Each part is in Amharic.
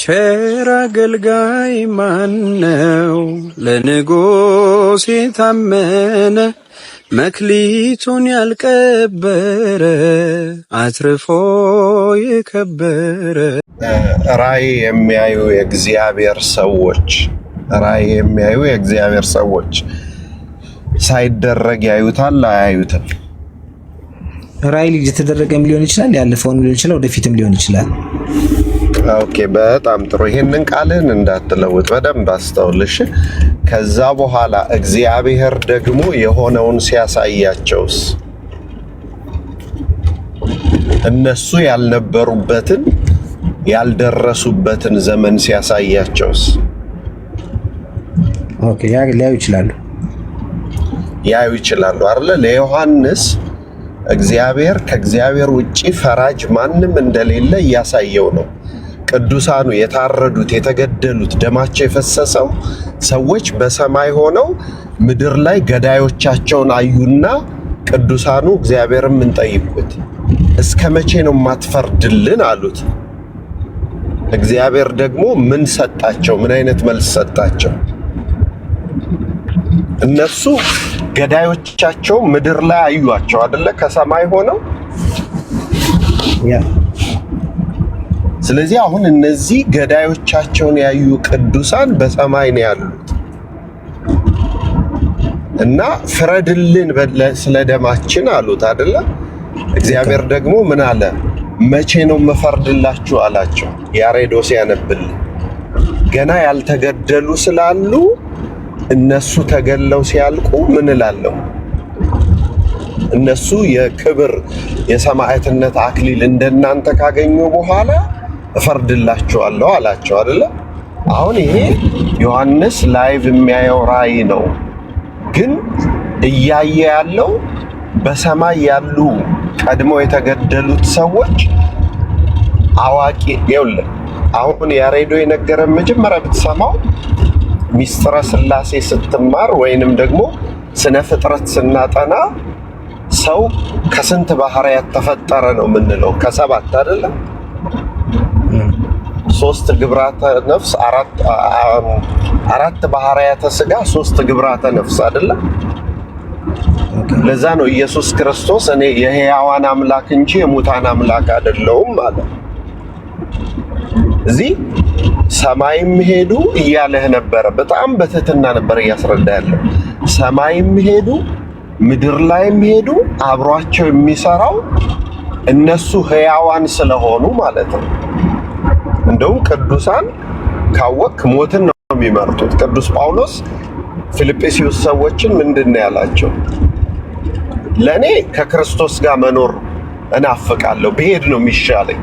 ቸር አገልጋይ ማነው? ለንጉሥ የታመነ መክሊቱን ያልቀበረ አትርፎ የከበረ። ራእይ የሚያዩ የእግዚአብሔር ሰዎች ሳይደረግ ያዩታል አያዩትም? ራእይ ልጅ የተደረገም ሊሆን ይችላል፣ ያለፈውም ሊሆን ይችላል፣ ወደፊትም ሊሆን ይችላል። ኦኬ፣ በጣም ጥሩ። ይሄንን ቃልን እንዳትለውጥ በደንብ አስተውልሽ። ከዛ በኋላ እግዚአብሔር ደግሞ የሆነውን ሲያሳያቸውስ እነሱ ያልነበሩበትን ያልደረሱበትን ዘመን ሲያሳያቸውስ? ኦኬ፣ ያዩ ይችላሉ አይደል? ለዮሐንስ እግዚአብሔር ከእግዚአብሔር ውጪ ፈራጅ ማንም እንደሌለ እያሳየው ነው። ቅዱሳኑ የታረዱት የተገደሉት ደማቸው የፈሰሰው ሰዎች በሰማይ ሆነው ምድር ላይ ገዳዮቻቸውን አዩና ቅዱሳኑ እግዚአብሔርን ምን ጠይቁት? እስከ መቼ ነው የማትፈርድልን አሉት። እግዚአብሔር ደግሞ ምን ሰጣቸው? ምን አይነት መልስ ሰጣቸው? እነሱ ገዳዮቻቸው ምድር ላይ አዩአቸው አይደለ? ከሰማይ ሆነው ስለዚህ አሁን እነዚህ ገዳዮቻቸውን ያዩ ቅዱሳን በሰማይ ነው ያሉት እና ፍረድልን ስለ ደማችን አሉት አይደለ? እግዚአብሔር ደግሞ ምን አለ? መቼ ነው መፈርድላችሁ አላቸው። ያሬዶ ሲያነብል ገና ያልተገደሉ ስላሉ እነሱ ተገለው ሲያልቁ ምን እላለሁ? እነሱ የክብር የሰማዕትነት አክሊል እንደናንተ ካገኙ በኋላ እፈርድላችኋለሁ አላቸው አይደለ? አሁን ይሄ ዮሐንስ ላይቭ የሚያየው ራእይ ነው። ግን እያየ ያለው በሰማይ ያሉ ቀድሞ የተገደሉት ሰዎች አዋቂ ይኸውልህ። አሁን ያሬዶ የነገረን መጀመሪያ ብትሰማው ሚስጥረ ሥላሴ ስትማር ወይንም ደግሞ ስነ ፍጥረት ስናጠና ሰው ከስንት ባህሪያት ተፈጠረ ነው የምንለው? ከሰባት አይደለም? 3 ግብራተ ነፍስ፣ አራት ባህሪያተ ስጋ፣ 3 ግብራተ ነፍስ አይደለም? ለዛ ነው ኢየሱስ ክርስቶስ እኔ የሕያዋን አምላክ እንጂ የሙታን አምላክ አይደለሁም አለ። እዚህ ሰማይም ሄዱ እያለህ ነበረ። በጣም በትህትና ነበር እያስረዳ ያለው። ሰማይም ሄዱ ምድር ላይም ሄዱ አብሯቸው የሚሰራው እነሱ ሕያዋን ስለሆኑ ማለት ነው። እንደውም ቅዱሳን ካወቅ ሞትን ነው የሚመርጡት። ቅዱስ ጳውሎስ ፊልጵስዩስ ሰዎችን ምንድን ነው ያላቸው? ለእኔ ከክርስቶስ ጋር መኖር እናፍቃለሁ፣ ብሄድ ነው የሚሻለኝ።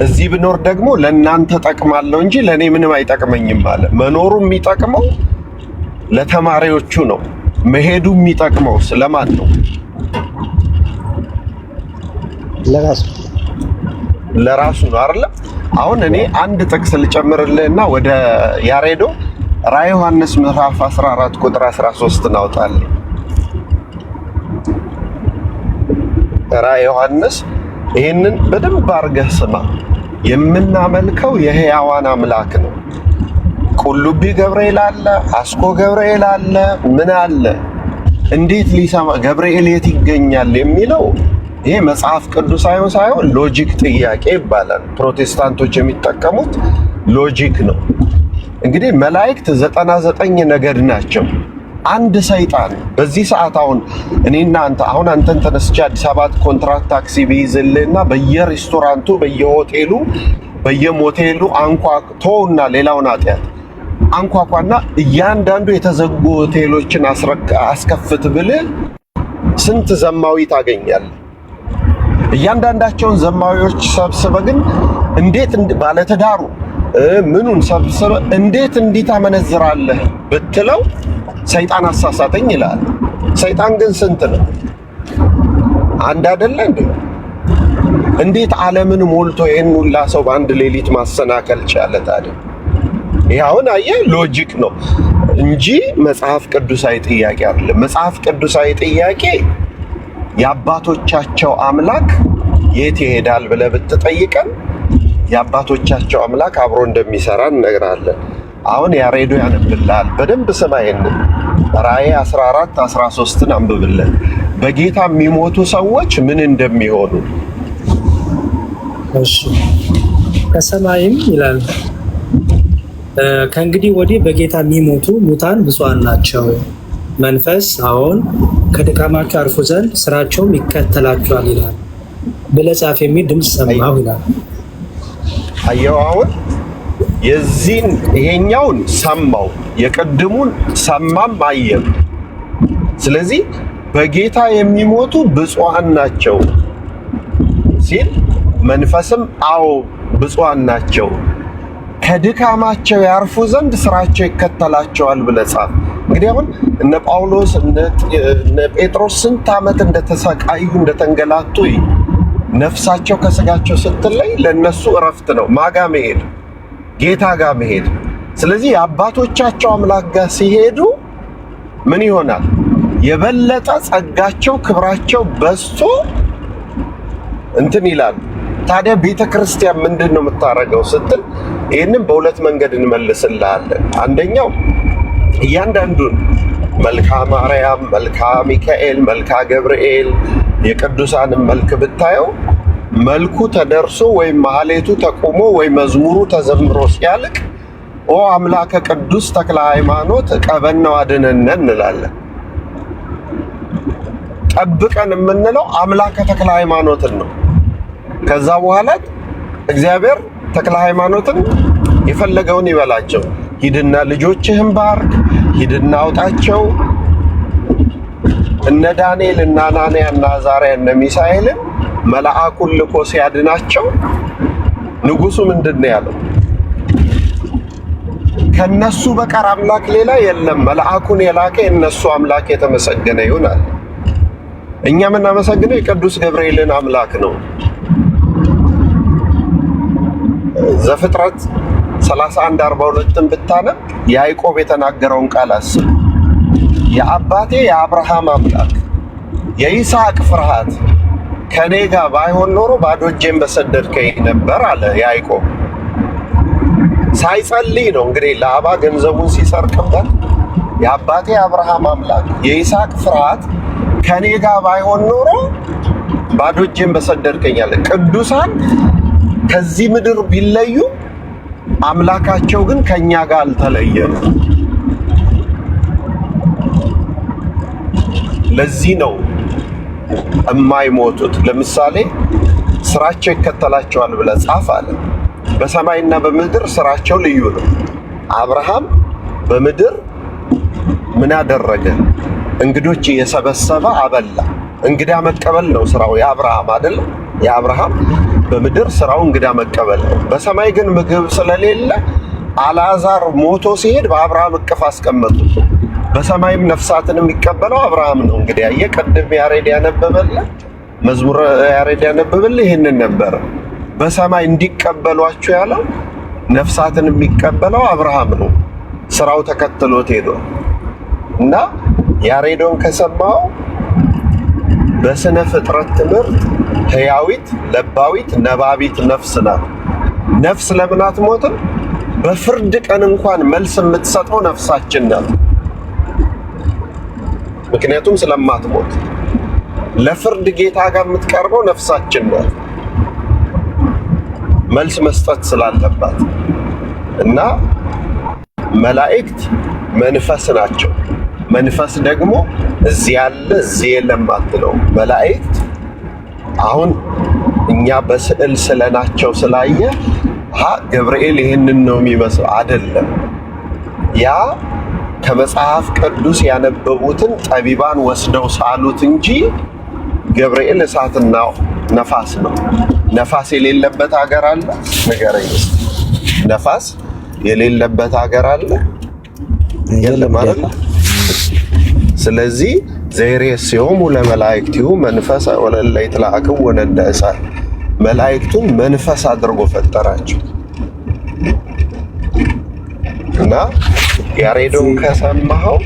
እዚህ ብኖር ደግሞ ለእናንተ ጠቅማለሁ እንጂ ለእኔ ምንም አይጠቅመኝም አለ። መኖሩ የሚጠቅመው ለተማሪዎቹ ነው። መሄዱ የሚጠቅመው ስለማን ነው? ለራሱ ነው አይደል? አሁን እኔ አንድ ጥቅስ ልጨምርልህና ወደ ያሬዶ ራዕየ ዮሐንስ ምዕራፍ 14 ቁጥር 13 እናውጣለን። ራዕየ ዮሐንስ ይህንን በደንብ አድርገህ ስማ። የምናመልከው የሕያዋን አምላክ ነው። ቁልቢ ገብርኤል አለ፣ አስኮ ገብርኤል አለ፣ ምን አለ? እንዴት ሊሰማ ገብርኤል የት ይገኛል የሚለው ይሄ መጽሐፍ ቅዱሳዊ ሳይሆን ሎጂክ ጥያቄ ይባላል። ፕሮቴስታንቶች የሚጠቀሙት ሎጂክ ነው። እንግዲህ መላእክት 99 ነገድ ናቸው። አንድ ሰይጣን በዚህ ሰዓት አሁን እኔና አንተን ተነስቼ አዲስ አበባ ኮንትራክት ታክሲ ቢይዝልህና በየሬስቶራንቱ በየሆቴሉ በየሞቴሉ አንኳኩቶና ሌላውን አጥያት አንኳኳና እያንዳንዱ የተዘጉ ሆቴሎችን አስከፍት ብልህ ስንት ዘማዊ ታገኛለህ? እያንዳንዳቸውን ዘማዊዎች ሰብስበ ግን እንዴት ባለትዳሩ ምኑን ሰብስበ እንዴት እንዲህ ታመነዝራለህ ብትለው ሰይጣን አሳሳተኝ ይላል። ሰይጣን ግን ስንት ነው? አንድ አይደለ እንዴ? እንዴት ዓለምን ሞልቶ ይሄን ሁላ ሰው በአንድ ሌሊት ማሰናከል ቻለ ታዲያ? ይሄውን አየህ፣ ሎጂክ ነው እንጂ መጽሐፍ ቅዱሳዊ ጥያቄ አይደለም። መጽሐፍ ቅዱሳዊ ጥያቄ የአባቶቻቸው አምላክ የት ይሄዳል ብለህ ብትጠይቀን የአባቶቻቸው አምላክ አብሮ እንደሚሰራ እነግራለን። አሁን ያሬዶ ያነብልሃል። በደንብ ስማ። ይሄንን ራእይ 14 13ን አንብብልን። በጌታ የሚሞቱ ሰዎች ምን እንደሚሆኑ። እሺ ከሰማይም ይላል ከእንግዲህ ወዲህ በጌታ የሚሞቱ ሙታን ብፁዓን ናቸው። መንፈስ አዎን ከድካማቸው ያርፉ ዘንድ ስራቸውም ይከተላቸዋል ይላል ብለህ ጻፍ የሚል ድምፅ ሰማሁ ይላል። አየው አሁን የዚህን ይሄኛውን ሰማው፣ የቅድሙን ሰማም አየም። ስለዚህ በጌታ የሚሞቱ ብፁዓን ናቸው ሲል መንፈስም አዎ ብፁዓን ናቸው ከድካማቸው ያርፉ ዘንድ ስራቸው ይከተላቸዋል ብለህ ጻፍ። እንግዲህ አሁን እነ ጳውሎስ እነ ጴጥሮስ ስንት ዓመት እንደተሰቃዩ እንደተንገላቱ ነፍሳቸው ከስጋቸው ስትለይ ለነሱ እረፍት ነው። ማጋ መሄድ ጌታ ጋር መሄድ። ስለዚህ የአባቶቻቸው አምላክ ጋር ሲሄዱ ምን ይሆናል? የበለጠ ጸጋቸው ክብራቸው በዝቶ እንትን ይላል። ታዲያ ቤተ ክርስቲያን ምንድን ነው የምታደርገው ስትል ይህንን በሁለት መንገድ እንመልስልሃለን። አንደኛው እያንዳንዱን መልካ ማርያም፣ መልካ ሚካኤል፣ መልካ ገብርኤል የቅዱሳንን መልክ ብታየው መልኩ ተደርሶ ወይም ማህሌቱ ተቆሞ ወይም መዝሙሩ ተዘምሮ ሲያልቅ ኦ አምላከ ቅዱስ ተክለ ሃይማኖት ቀበናው አድነነ እንላለን። ጠብቀን የምንለው አምላከ ተክለ ሃይማኖትን ነው። ከዛ በኋላ እግዚአብሔር ተክለ ሃይማኖትን የፈለገውን ይበላቸው፣ ሂድና ልጆችህን ባርክ፣ ሂድና አውጣቸው። እነ ዳንኤል እና አናንያ እና አዛርያ እነ ሚሳኤልን መልአኩን ልኮ ሲያድናቸው ንጉሱ ምንድነው ያለው? ከነሱ በቀር አምላክ ሌላ የለም፣ መልአኩን የላከ የነሱ አምላክ የተመሰገነ ይሁናል። እኛ የምናመሰግነው የቅዱስ ገብርኤልን አምላክ ነው። ዘፍጥረት 31:42ን ብታነብ ያዕቆብ የተናገረውን ቃል አስብ። የአባቴ የአብርሃም አምላክ የይስሐቅ ፍርሃት ከኔ ጋር ባይሆን ኖሮ ባዶ እጄን በሰደድከኝ ነበር አለ ያዕቆብ። ሳይጸልይ ነው እንግዲህ ለአባ ገንዘቡን ሲሰርቅበት የአባቴ የአብርሃም አምላክ የይስሐቅ ፍርሃት ከኔ ጋር ባይሆን ኖሮ ባዶ እጄን በሰደድከኝ አለ። ቅዱሳን ከዚህ ምድር ቢለዩ አምላካቸው ግን ከኛ ጋር አልተለየም። ለዚህ ነው የማይሞቱት። ለምሳሌ ስራቸው ይከተላቸዋል ብለህ ጻፍ አለ። በሰማይና በምድር ስራቸው ልዩ ነው። አብርሃም በምድር ምን አደረገ? እንግዶች እየሰበሰበ አበላ። እንግዳ መቀበል ነው ስራው የአብርሃም አይደለም። የአብርሃም በምድር ስራው እንግዳ መቀበል ነው። በሰማይ ግን ምግብ ስለሌለ አልዓዛር ሞቶ ሲሄድ በአብርሃም እቅፍ አስቀመጡት። በሰማይም ነፍሳትን የሚቀበለው አብርሃም ነው። እንግዲህ አየህ፣ ቅድም ያሬድ ያነበበልህ መዝሙር ያሬድ ያነበበልህ ይህንን ነበር። በሰማይ እንዲቀበሏቸው ያለው ነፍሳትን የሚቀበለው አብርሃም ነው። ስራው ተከትሎት ሄዶ እና ያሬዶን ከሰማው በስነ ፍጥረት ትምህርት ህያዊት፣ ለባዊት፣ ነባቢት ነፍስ ናት። ነፍስ ለምን አትሞትም? በፍርድ ቀን እንኳን መልስ የምትሰጠው ነፍሳችን ናት። ምክንያቱም ስለማትሞት ለፍርድ ጌታ ጋር የምትቀርበው ነፍሳችን ናት፣ መልስ መስጠት ስላለባት። እና መላእክት መንፈስ ናቸው። መንፈስ ደግሞ እዚህ ያለ እዚህ የለም አትለው። መላእክት አሁን እኛ በስዕል ስለናቸው ስላየ ገብርኤል ይህንን ነው የሚመስለው አይደለም። ያ ከመጽሐፍ ቅዱስ ያነበቡትን ጠቢባን ወስደው ሳሉት እንጂ ገብርኤል እሳትና ነፋስ ነው። ነፋስ የሌለበት ሀገር አለ? ንገረኝ። ነፋስ የሌለበት ሀገር አለ? የለም አይደል? ስለዚህ ዘይሬስዮሙ ለመላእክቲሁ መንፈሰ ወለለ ይትለአክሙ ወነደ እሳት፣ መላእክቱን መንፈስ አድርጎ ፈጠራቸው። እና ያሬዶን ከሰማኸው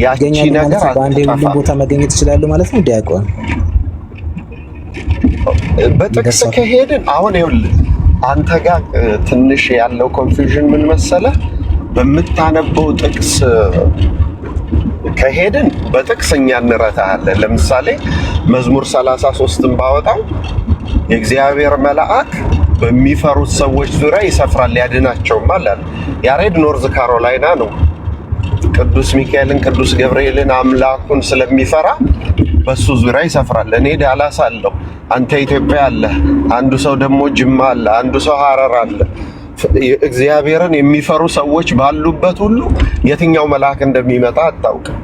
ያቺ ነገር በአንዴ ሁሉም ቦታ መገኘት ይችላሉ ማለት ነው። ዲያቆን በጥቅስ ከሄድን አሁን ይኸውልህ አንተ ጋር ትንሽ ያለው ኮንፊውዥን ምን መሰለህ? በምታነበው ጥቅስ ከሄድን በጥቅስ እኛ እንረታለን። ለምሳሌ መዝሙር 33ን ባወጣው የእግዚአብሔር መልአክ በሚፈሩት ሰዎች ዙሪያ ይሰፍራል ያድናቸውም አላል። ያሬድ ኖርዝ ካሮላይና ነው። ቅዱስ ሚካኤልን ቅዱስ ገብርኤልን አምላኩን ስለሚፈራ በሱ ዙሪያ ይሰፍራል። እኔ ዳላስ አለሁ፣ አንተ ኢትዮጵያ አለ፣ አንዱ ሰው ደግሞ ጅማ አለ፣ አንዱ ሰው ሐረር አለ። እግዚአብሔርን የሚፈሩ ሰዎች ባሉበት ሁሉ የትኛው መልአክ እንደሚመጣ አታውቅም።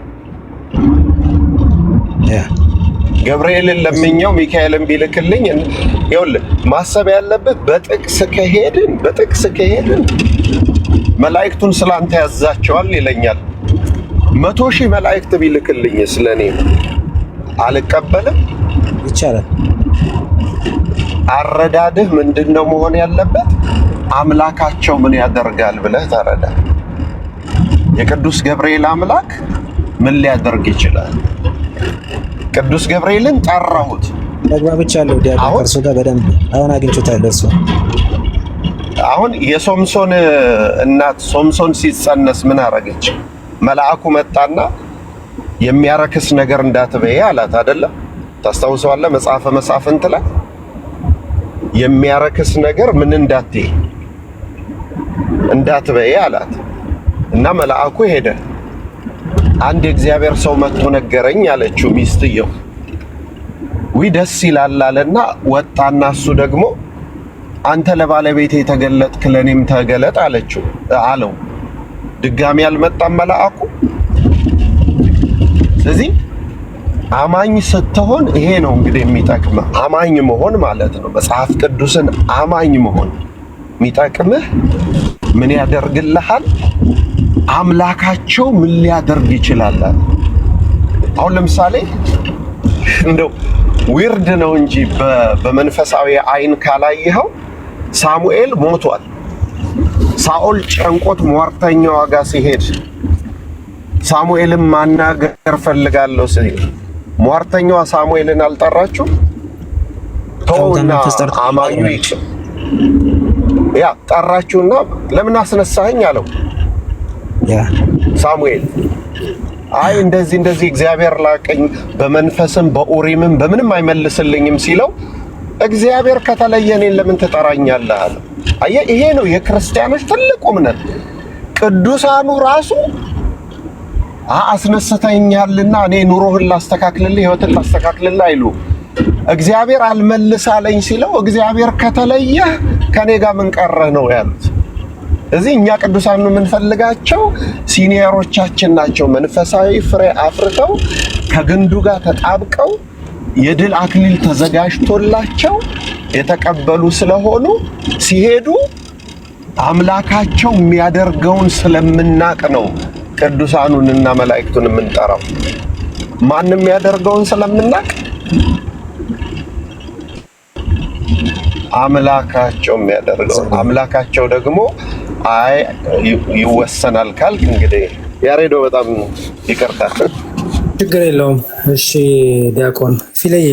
ገብርኤልን ለምኛው ሚካኤልን ቢልክልኝ ይኸውልህ ማሰብ ያለበት በጥቅስ ከሄድን መላእክቱን ስላንተ ያዛቸዋል ይለኛል። 100,000 መላእክት ቢልክልኝ ስለኔ አልቀበልም። ይቻላል። አረዳድህ ምንድነው መሆን ያለበት? አምላካቸው ምን ያደርጋል ብለህ ተረዳ። የቅዱስ ገብርኤል አምላክ ምን ሊያደርግ ይችላል? ቅዱስ ገብርኤልን ጠራሁት። ተግባብቻለሁ። ዲያቆን ከእርሱ ጋር በደንብ አሁን አግኝቼታለሁ። እርሱ አሁን የሶምሶን እናት ሶምሶን ሲጸነስ ምን አረገች? መልአኩ መጣና የሚያረክስ ነገር እንዳትበይ አላት አይደለ? ታስታውሰዋለህ? መጽሐፈ መሳፍንት ላይ የሚያረክስ ነገር ምን እንዳትበይ አላት እና መልአኩ ሄደ። አንድ የእግዚአብሔር ሰው መጥቶ ነገረኝ አለችው ሚስትየው። ደስ ይላል አለና ወጣና እሱ ደግሞ አንተ ለባለቤቴ ተገለጥክ ለኔም ተገለጥ አለው። ድጋሚ አልመጣም መልአኩ። ስለዚህ አማኝ ስትሆን ይሄ ነው እንግዲህ የሚጠቅምህ። አማኝ መሆን ማለት ነው መጽሐፍ ቅዱስን አማኝ መሆን የሚጠቅምህ ምን ያደርግልሃል? አምላካቸው ምን ሊያደርግ ይችላል? አሁን ለምሳሌ እንደው ዊርድ ነው እንጂ በመንፈሳዊ አይን ካላየኸው ሳሙኤል ሞቷል። ሳኦል ጨንቆት ሟርተኛው ጋር ሲሄድ ሳሙኤልን ማናገር ፈልጋለሁ ሲል ሟርተኛዋ ሳሙኤልን አልጠራችሁ? ተውና አማኙ ጠራችሁና ለምን አስነሳኸኝ አለው ሳሙኤል። አይ እንደዚህ እግዚአብሔር ላቀኝ በመንፈስም በኡሪምም በምንም አይመልስልኝም ሲለው እግዚአብሔር ከተለየ እኔን ለምን ትጠራኛለህ አለ። አየህ፣ ይሄ ነው የክርስቲያኖች ትልቁ እምነት። ቅዱሳኑ ራሱ አስነስተኛልና እኔ ኑሮህን ላስተካክልልህ ህይወትን ላስተካክልልህ አይሉ። እግዚአብሔር አልመልሳለኝ ሲለው እግዚአብሔር ከተለየ ከኔ ጋር ምን ቀረህ ነው ያሉት። እዚህ እኛ ቅዱሳን የምንፈልጋቸው ሲኒየሮቻችን ናቸው። መንፈሳዊ ፍሬ አፍርተው ከግንዱ ጋር ተጣብቀው የድል አክሊል ተዘጋጅቶላቸው የተቀበሉ ስለሆኑ ሲሄዱ አምላካቸው የሚያደርገውን ስለምናቅ ነው ቅዱሳኑንና መላእክቱን የምንጠራው። ማንም የሚያደርገውን ስለምናቅ አምላካቸው የሚያደርገው አምላካቸው ደግሞ ይወሰናል ካልክ እንግዲህ ያሬዶ በጣም ይቅርታል። ችግር የለውም። እሺ ዲያቆን ፊልዬ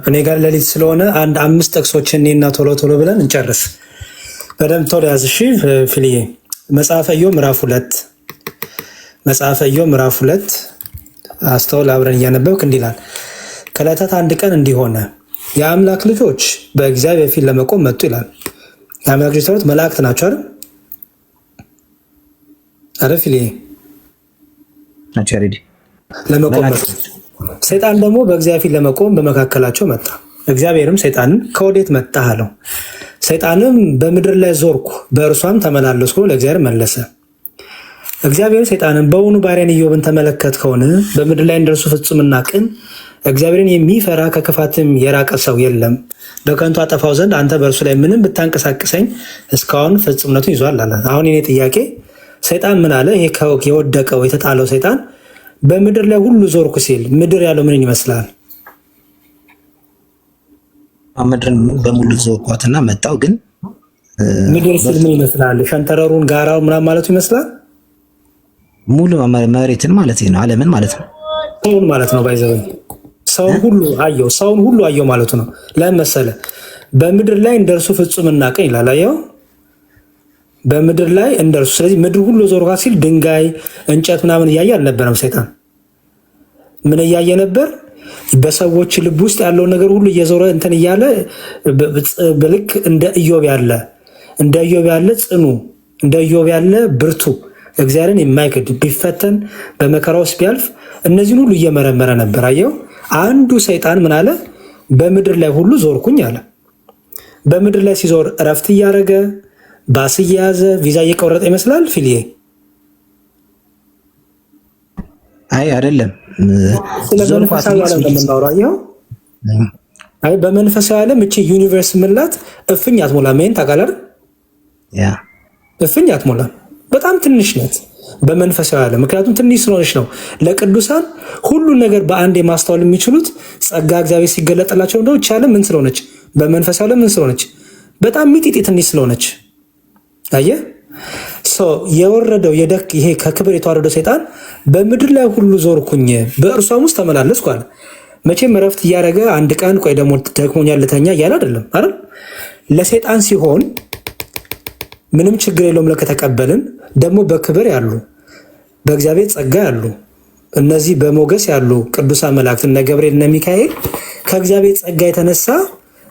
እኔ ጋር ሌሊት ስለሆነ አንድ 5 ጥቅሶችን እኔና ቶሎ ብለን እንጨርስ። በደንብ ቶሎ ያዝ። እሺ ፊልዬ መጽሐፈ ኢዮብ ምዕራፍ 2 አስተውል፣ አብረን እያነበብክ እንዲህ ይላል። ከዕለታት አንድ ቀን እንዲህ ሆነ፣ የአምላክ ልጆች በእግዚአብሔር ፊት ለመቆም መጡ ይላል። የአምላክ ልጆች ሰዎች መላእክት ናቸው አይደል ፊልዬ? ለመቆም መጡ። ሰይጣን ደግሞ በእግዚአብሔር ፊት ለመቆም በመካከላቸው መጣ። እግዚአብሔርም ሰይጣንን ከወዴት መጣህ አለው። ሰይጣንም በምድር ላይ ዞርኩ በእርሷም ተመላለስኩ ለእግዚአብሔር መለሰ። እግዚአብሔር ሰይጣንን በውኑ ባሪያን ኢዮብን ተመለከትከውን? በምድር ላይ እንደርሱ ፍጹምና ቅን እግዚአብሔርን የሚፈራ ከክፋትም የራቀ ሰው የለም። በከንቱ አጠፋው ዘንድ አንተ በእርሱ ላይ ምንም ብታንቀሳቅሰኝ እስካሁን ፍጹምነቱን ይዟል አለ። አሁን የኔ ጥያቄ ሰይጣን ምን አለ? ይሄ የወደቀው የተጣለው ሰይጣን በምድር ላይ ሁሉ ዞርኩ ሲል ምድር ያለው ምን ይመስላል? ምድርን በሙሉ ዞርኳትና መጣው። ግን ምድር ሲል ምን ይመስላል? ሸንተረሩን፣ ጋራው ምናምን ማለቱ ይመስላል? ሙሉ መሬትን ማለት ነው፣ ዓለምን ማለት ነው፣ ሰውን ማለት ነው። ባይዘው ሰውን ሁሉ አየው ማለቱ ነው። ለምን መሰለ? በምድር ላይ እንደርሱ ፍጹምና ቅን ይላል። አየው በምድር ላይ እንደርሱ። ስለዚህ ምድር ሁሉ ዞርኳ ሲል ድንጋይ እንጨት ምናምን እያየ አልነበረም ሰይጣን። ምን እያየ ነበር? በሰዎች ልብ ውስጥ ያለውን ነገር ሁሉ እየዞረ እንትን እያለ በልክ እንደ ኢዮብ ያለ ጽኑ፣ እንደ ኢዮብ ያለ ብርቱ፣ እግዚአብሔርን የማይክድ ቢፈተን በመከራ ውስጥ ቢያልፍ እነዚህን ሁሉ እየመረመረ ነበር። አየው አንዱ ሰይጣን ምን አለ? በምድር ላይ ሁሉ ዞርኩኝ አለ። በምድር ላይ ሲዞር እረፍት እያደረገ ባስ እየያዘ ቪዛ እየቆረጠ ይመስላል ፊልዬ? አይ አይደለም። ስለመንፈሳዊ ዓለም እንደምናወራው አይ በመንፈሳዊ ዓለም እቺ ዩኒቨርስ ምላት እፍኝ አትሞላም። ይሄን ታውቃለህ? ያ እፍኝ አትሞላም፣ በጣም ትንሽ ናት በመንፈሳዊ ዓለም። ምክንያቱም ትንሽ ስለሆነች ነው ለቅዱሳን ሁሉን ነገር በአንድ ማስተዋል የሚችሉት። ጸጋ እግዚአብሔር ሲገለጥላቸው እንደው ይቻለ ምን ስለሆነች በመንፈሳዊ ዓለም ምን ስለሆነች በጣም ሚጢጢ ትንሽ ስለሆነች አየህ የወረደው ይሄ ከክብር የተዋረደው ሰይጣን በምድር ላይ ሁሉ ዞርኩኝ በእርሷም ውስጥ ተመላለስኩ አለ። መቼም እረፍት እያደረገ አንድ ቀን ቆይ ደግሞ ደክሞኛል ልተኛ እያለ አይደለም አይደል? ለሰይጣን ሲሆን ምንም ችግር የለውም። ለከተቀበልን ደግሞ በክብር ያሉ በእግዚአብሔር ጸጋ ያሉ እነዚህ በሞገስ ያሉ ቅዱሳን መላእክት እነ ገብርኤል እነ ሚካኤል ከእግዚአብሔር ጸጋ የተነሳ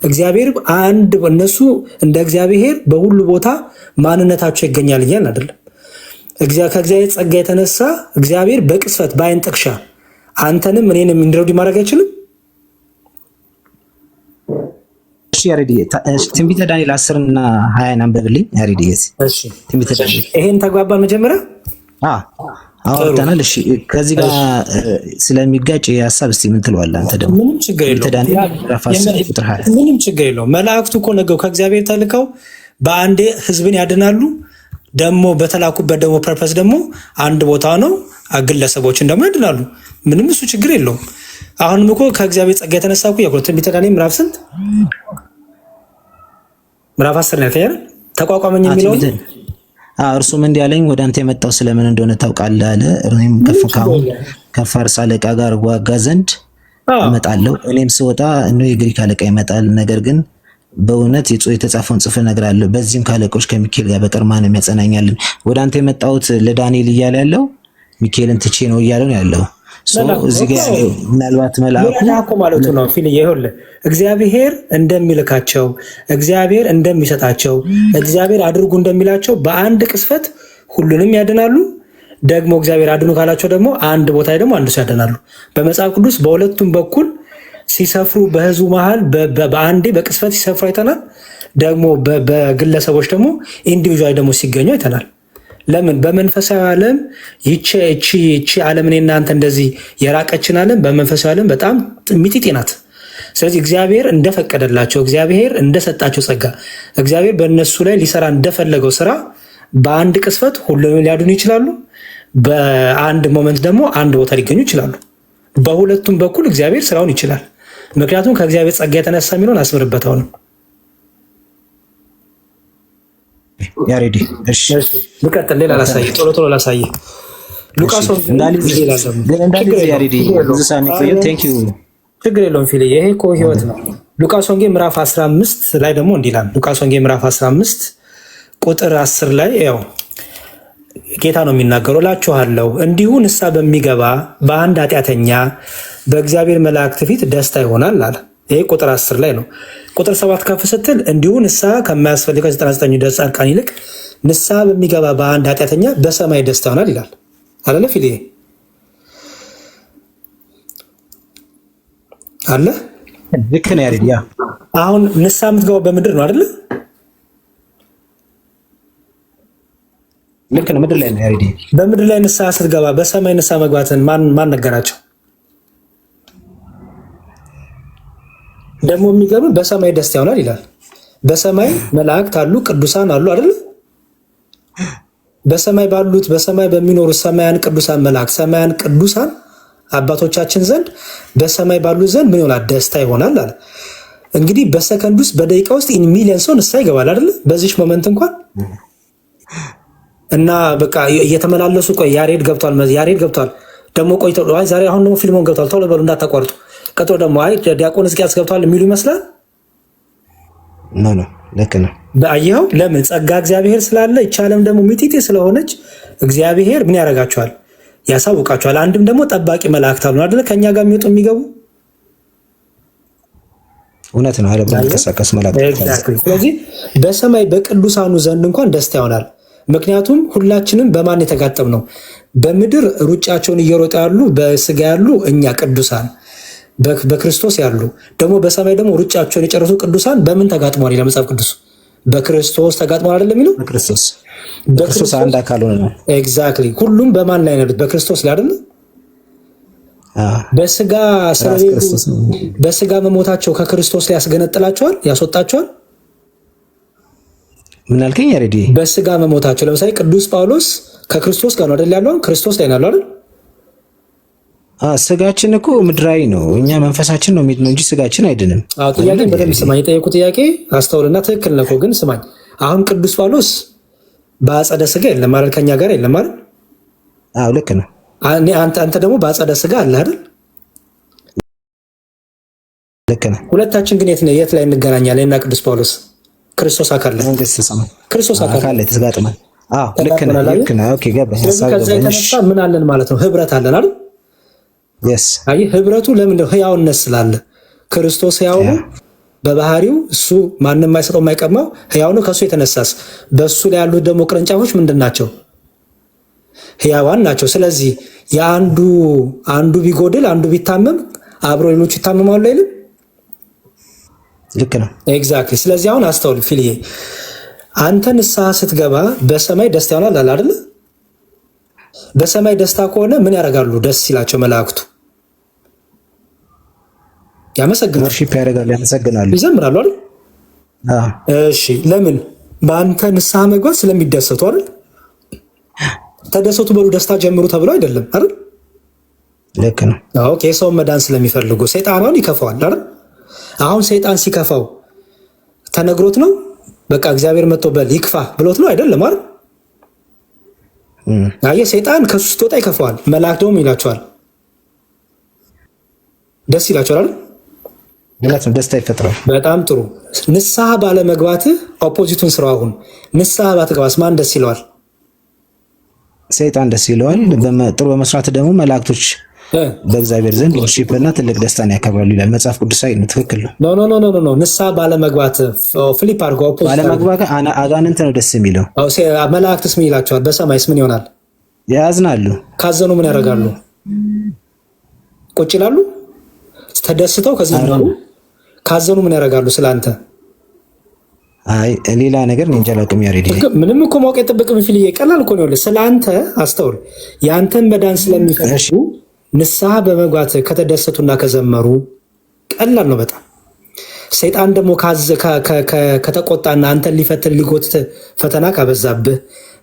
እግዚአብሔር አንድ እነሱ እንደ እግዚአብሔር በሁሉ ቦታ ማንነታቸው ይገኛል እያልን አይደለም። ከእግዚአብሔር ጸጋ የተነሳ እግዚአብሔር በቅስፈት በአይን ጥቅሻ አንተንም እኔንም እንዲረዱ ማድረግ አይችልም። እሺ ያሬድ ትንቢተ ዳንኤል 10 እና 20 አንብብልኝ ያሬድ። እሺ ትንቢተ ዳንኤል ይሄን ተግባባን መጀመሪያ አወጣናል። እሺ ከዚህ ጋር ስለሚጋጭ የሀሳብ እስቲ ምን ትለዋለህ አንተ? ደግሞ ምንም ችግር የለውም። ምንም ችግር የለውም። መላእክቱ እኮ ነገው ከእግዚአብሔር ተልከው በአንዴ ህዝብን ያድናሉ። ደግሞ በተላኩበት ደግሞ ፐርፐስ ደግሞ አንድ ቦታ ነው ግለሰቦችን ደግሞ ያድናሉ። ምንም እሱ ችግር የለውም። አሁንም እኮ ከእግዚአብሔር ጸጋ የተነሳ እኮ ያቆ ትንቢተ ዳንኤል ምዕራፍ ስንት? ምዕራፍ 10 ነው ያለው ተቋቋመኝ የሚለው እርሱም እንዲህ አለኝ፣ ወደ አንተ የመጣው ስለምን እንደሆነ ታውቃለህ አለ። እኔም ከፋርስ አለቃ ጋር ዋጋ ዘንድ እመጣለሁ። እኔም ስወጣ እነሆ የግሪክ አለቃ ይመጣል። ነገር ግን በእውነት የተጻፈውን ጽፍ እነግራለሁ። በዚህም ከአለቆች ከሚካኤል ጋር በቀር ማንም ያጸናኛልን። ወደ አንተ የመጣሁት ለዳንኤል እያለ ያለው ሚካኤልን ትቼ ነው እያለ ነው ያለው። እዚህ ጋር ምናልባት መልአኩ ማለቱ ነው ፊልዬ። ይኸውልህ እግዚአብሔር እንደሚልካቸው እግዚአብሔር እንደሚሰጣቸው እግዚአብሔር አድርጉ እንደሚላቸው በአንድ ቅስፈት ሁሉንም ያድናሉ። ደግሞ እግዚአብሔር አድኑ ካላቸው ደግሞ አንድ ቦታ ላይ ደግሞ አንዱ ያድናሉ። በመጽሐፍ ቅዱስ በሁለቱም በኩል ሲሰፍሩ በህዝቡ መሃል በአንዴ በቅስፈት ሲሰፍሩ አይተናል። ደግሞ በግለሰቦች ደግሞ ኢንዲቪጁዋል ደግሞ ሲገኙ አይተናል። ለምን? በመንፈሳዊ ዓለም ይቺ ዓለም እኔ እናንተ እንደዚህ የራቀችን ዓለም በመንፈሳዊ ዓለም በጣም ሚጢጢ ናት። ስለዚህ እግዚአብሔር እንደፈቀደላቸው እግዚአብሔር እንደሰጣቸው ጸጋ እግዚአብሔር በእነሱ ላይ ሊሰራ እንደፈለገው ስራ በአንድ ቅስፈት ሁሉንም ሊያድኑ ይችላሉ። በአንድ ሞመንት ደግሞ አንድ ቦታ ሊገኙ ይችላሉ። በሁለቱም በኩል እግዚአብሔር ስራውን ይችላል። ምክንያቱም ከእግዚአብሔር ጸጋ የተነሳ የሚለውን አስምርበታው ነው። ያሬዲ እሺ ልቀጥል። ሌላ ላሳየህ፣ ቶሎ ላሳየህ። ሉቃስ ችግር የለውም ፊል ይሄ እኮ ህይወት ነው። ሉቃስ ወንጌል ምዕራፍ 15 ላይ ደግሞ እንዲህ ይላል። ሉቃስ ወንጌል ምዕራፍ 15 ቁጥር 10 ላይ ያው ጌታ ነው የሚናገረው። እላችኋለሁ እንዲሁ ንስሐ በሚገባ በአንድ ኃጢአተኛ በእግዚአብሔር መላእክት ፊት ደስታ ይሆናል አለ። ይሄ ቁጥር 10 ላይ ነው። ቁጥር 7 ከፍ ስትል እንዲሁ ንስሐ ከማያስፈልገው 99 ጻድቃን ይልቅ ንስሐ በሚገባ በአንድ ኃጢአተኛ በሰማይ ደስታ ይሆናል ይላል አይደለ ፊል አለ። ልክ ነው ያሬድ። ያ አሁን ንስሐ የምትገባው በምድር ነው አይደለ? ልክ ነው፣ ምድር ላይ ነው ያሬድ። በምድር ላይ ንስሐ ስትገባ በሰማይ ንስሐ መግባትን ማን ነገራቸው? ደግሞ የሚገርም በሰማይ ደስታ ይሆናል ይላል። በሰማይ መላእክት አሉ፣ ቅዱሳን አሉ አይደል? በሰማይ ባሉት በሰማይ በሚኖሩ ሰማያን ቅዱሳን መላእክት ሰማያን ቅዱሳን አባቶቻችን ዘንድ በሰማይ ባሉት ዘንድ ምን ይሆናል? ደስታ ይሆናል አለ። እንግዲህ በሰከንድ ውስጥ በደቂቃ ውስጥ ሚሊዮን ሰው ንስሐ ይገባል አይደል? በዚህ ሞመንት እንኳን እና በቃ እየተመላለሱ ቆይ ያሬድ ገብቷል ደግሞ ቆይተው ዛሬ አሁን ደግሞ ፊልሞን ገብቷል ቶሎ በሉ እንዳታቋርጡ። ቀጥሎ ደግሞ አይ ዲያቆን ሕዝቅያስ ገብቷል የሚሉ ይመስላል። ኖ ልክ ነው። በአየው ለምን ጸጋ እግዚአብሔር ስላለ ይቻለም ደግሞ ሚጢጢ ስለሆነች እግዚአብሔር ምን ያደርጋቸዋል? ያሳውቃቸዋል። አንድም ደግሞ ጠባቂ መላእክት አሉ አይደለ? ከኛ ጋር የሚወጡ የሚገቡ እውነት ነው። አለ በተንቀሳቀስ መላእክት። ስለዚህ በሰማይ በቅዱሳኑ ዘንድ እንኳን ደስታ ይሆናል። ምክንያቱም ሁላችንም በማን የተጋጠም ነው? በምድር ሩጫቸውን እየሮጡ ያሉ በስጋ ያሉ እኛ ቅዱሳን፣ በክርስቶስ ያሉ ደግሞ በሰማይ ደግሞ ሩጫቸውን የጨረሱ ቅዱሳን በምን ተጋጥመዋል ይላል መጽሐፍ ቅዱስ? በክርስቶስ ተጋጥመዋል አይደለም የሚለው? በክርስቶስ አንድ አካል ሆነ ነው። ኤግዛክትሊ። ሁሉም በማን ላይ ነው? በክርስቶስ ላይ አይደል? በስጋ ስለሌሉ በስጋ መሞታቸው ከክርስቶስ ላይ ያስገነጥላቸዋል፣ ያስወጣቸዋል። ምን አልከኝ? ያሬዲ በስጋ መሞታቸው ለምሳሌ ቅዱስ ጳውሎስ ከክርስቶስ ጋር ነው አይደል ያለው? ክርስቶስ ላይ ነው አይደል? ስጋችን እኮ ምድራዊ ነው። እኛ መንፈሳችን ነው የሚድነው እንጂ ስጋችን አይድንም። ጥያቄ በደንብ ስማኝ። የጠየቁት ጥያቄ አስተውልና ትክክል ነው ግን ስማኝ። አሁን ቅዱስ ጳውሎስ በአጸደ ስጋ የለም አይደል? ከኛ ጋር የለም አይደል? አዎ ልክ ነው። አንተ ደግሞ በአጸደ ስጋ አለ አይደል? ልክ ነው። ሁለታችን ግን የት ላይ እንገናኛለን? እና ቅዱስ ጳውሎስ ክርስቶስ አካል ላይ ክርስቶስ አካል ላይ ተጋጥመን። አዎ ልክ ነው። ልክ ነው። ኦኬ ገባኝ። ከዛ የተነሳ ምን አለን ማለት ነው? ህብረት አለን አይደል? አይ ህብረቱ ለምንድን ነው? ህያውነት ስላለ ክርስቶስ ህያው ነው በባህሪው። እሱ ማንም የማይሰጠው የማይቀማው ህያው ነው። ከሱ የተነሳስ በሱ ላይ ያሉት ደግሞ ቅርንጫፎች ምንድን ናቸው? ህያዋን ናቸው። ስለዚህ አንዱ ቢጎድል አንዱ ቢታመም አብሮ ሌሎቹ ይታመማሉ አይልም? ልክ ነው። ኤግዛክትሊ። ስለዚህ አሁን አስተውል ፊልዬ፣ አንተ ንስሐ ስትገባ በሰማይ ደስታ ይሆናል አለ አይደል? በሰማይ ደስታ ከሆነ ምን ያደርጋሉ? ደስ ይላቸው መላእክቱ ያመሰግናሉ፣ ወርሺፕ ያደርጋሉ፣ ያመሰግናሉ፣ ይዘምራሉ አይደል? እሺ ለምን? በአንተ ንስሐ መግባት ስለሚደሰቱ አይደል? ተደሰቱ በሉ ደስታ ጀምሩ ተብሎ አይደለም አይደል? ልክ ነው። ኦኬ። ሰው መዳን ስለሚፈልጉ ሰይጣናውን ይከፋዋል አይደል? አሁን ሰይጣን ሲከፋው ተነግሮት ነው? በቃ እግዚአብሔር መጥቶ በል ይክፋ ብሎት ነው አይደለም አይደል? አየ ሰይጣን ከሱ ስትወጣ ይከፋዋል። መላእክት ደግሞ ይላቸዋል ደስ ይላቸዋል አይደል? ምክንያቱም ደስታ ይፈጥራል። በጣም ጥሩ። ንስሐ ባለመግባትህ ኦፖዚቱን ስራው። አሁን ንስሐ ባትገባስ ማን ደስ ይለዋል? ሰይጣን ደስ ይለዋል። ጥሩ በመስራት ደግሞ መላእክቶች በእግዚአብሔር ዘንድ ወርሺፕ እና ትልቅ ደስታን ያከብራሉ ይላል መጽሐፍ ቅዱሳዊ ነው። ትክክል ነው። ኖ ንስሐ ባለመግባት ፍሊፕ አድርጎ ባለመግባት አጋንንት ነው ደስ የሚለው። መላእክትስ ምን ይላቸዋል? በሰማይስ ምን ይሆናል? ያዝናሉ። ካዘኑ ምን ያደርጋሉ? ቁጭ ይላሉ። ተደስተው ከዚህ ካዘኑ ምን ያደርጋሉ? ስለአንተ አይ ሌላ ነገር ነው እንጂ አላውቅም። ያሬዲ ምንም እኮ ማወቅ የጠበቅም ፊልዬ፣ ቀላል እኮ ነው። ስለአንተ አስተውል። ያንተን መዳን ስለሚፈልጉ ንስሐ በመግባት ከተደሰቱና ከዘመሩ ቀላል ነው በጣም። ሰይጣን ደግሞ ከተቆጣና አንተን ሊፈትን ሊጎትት ፈተና ካበዛብህ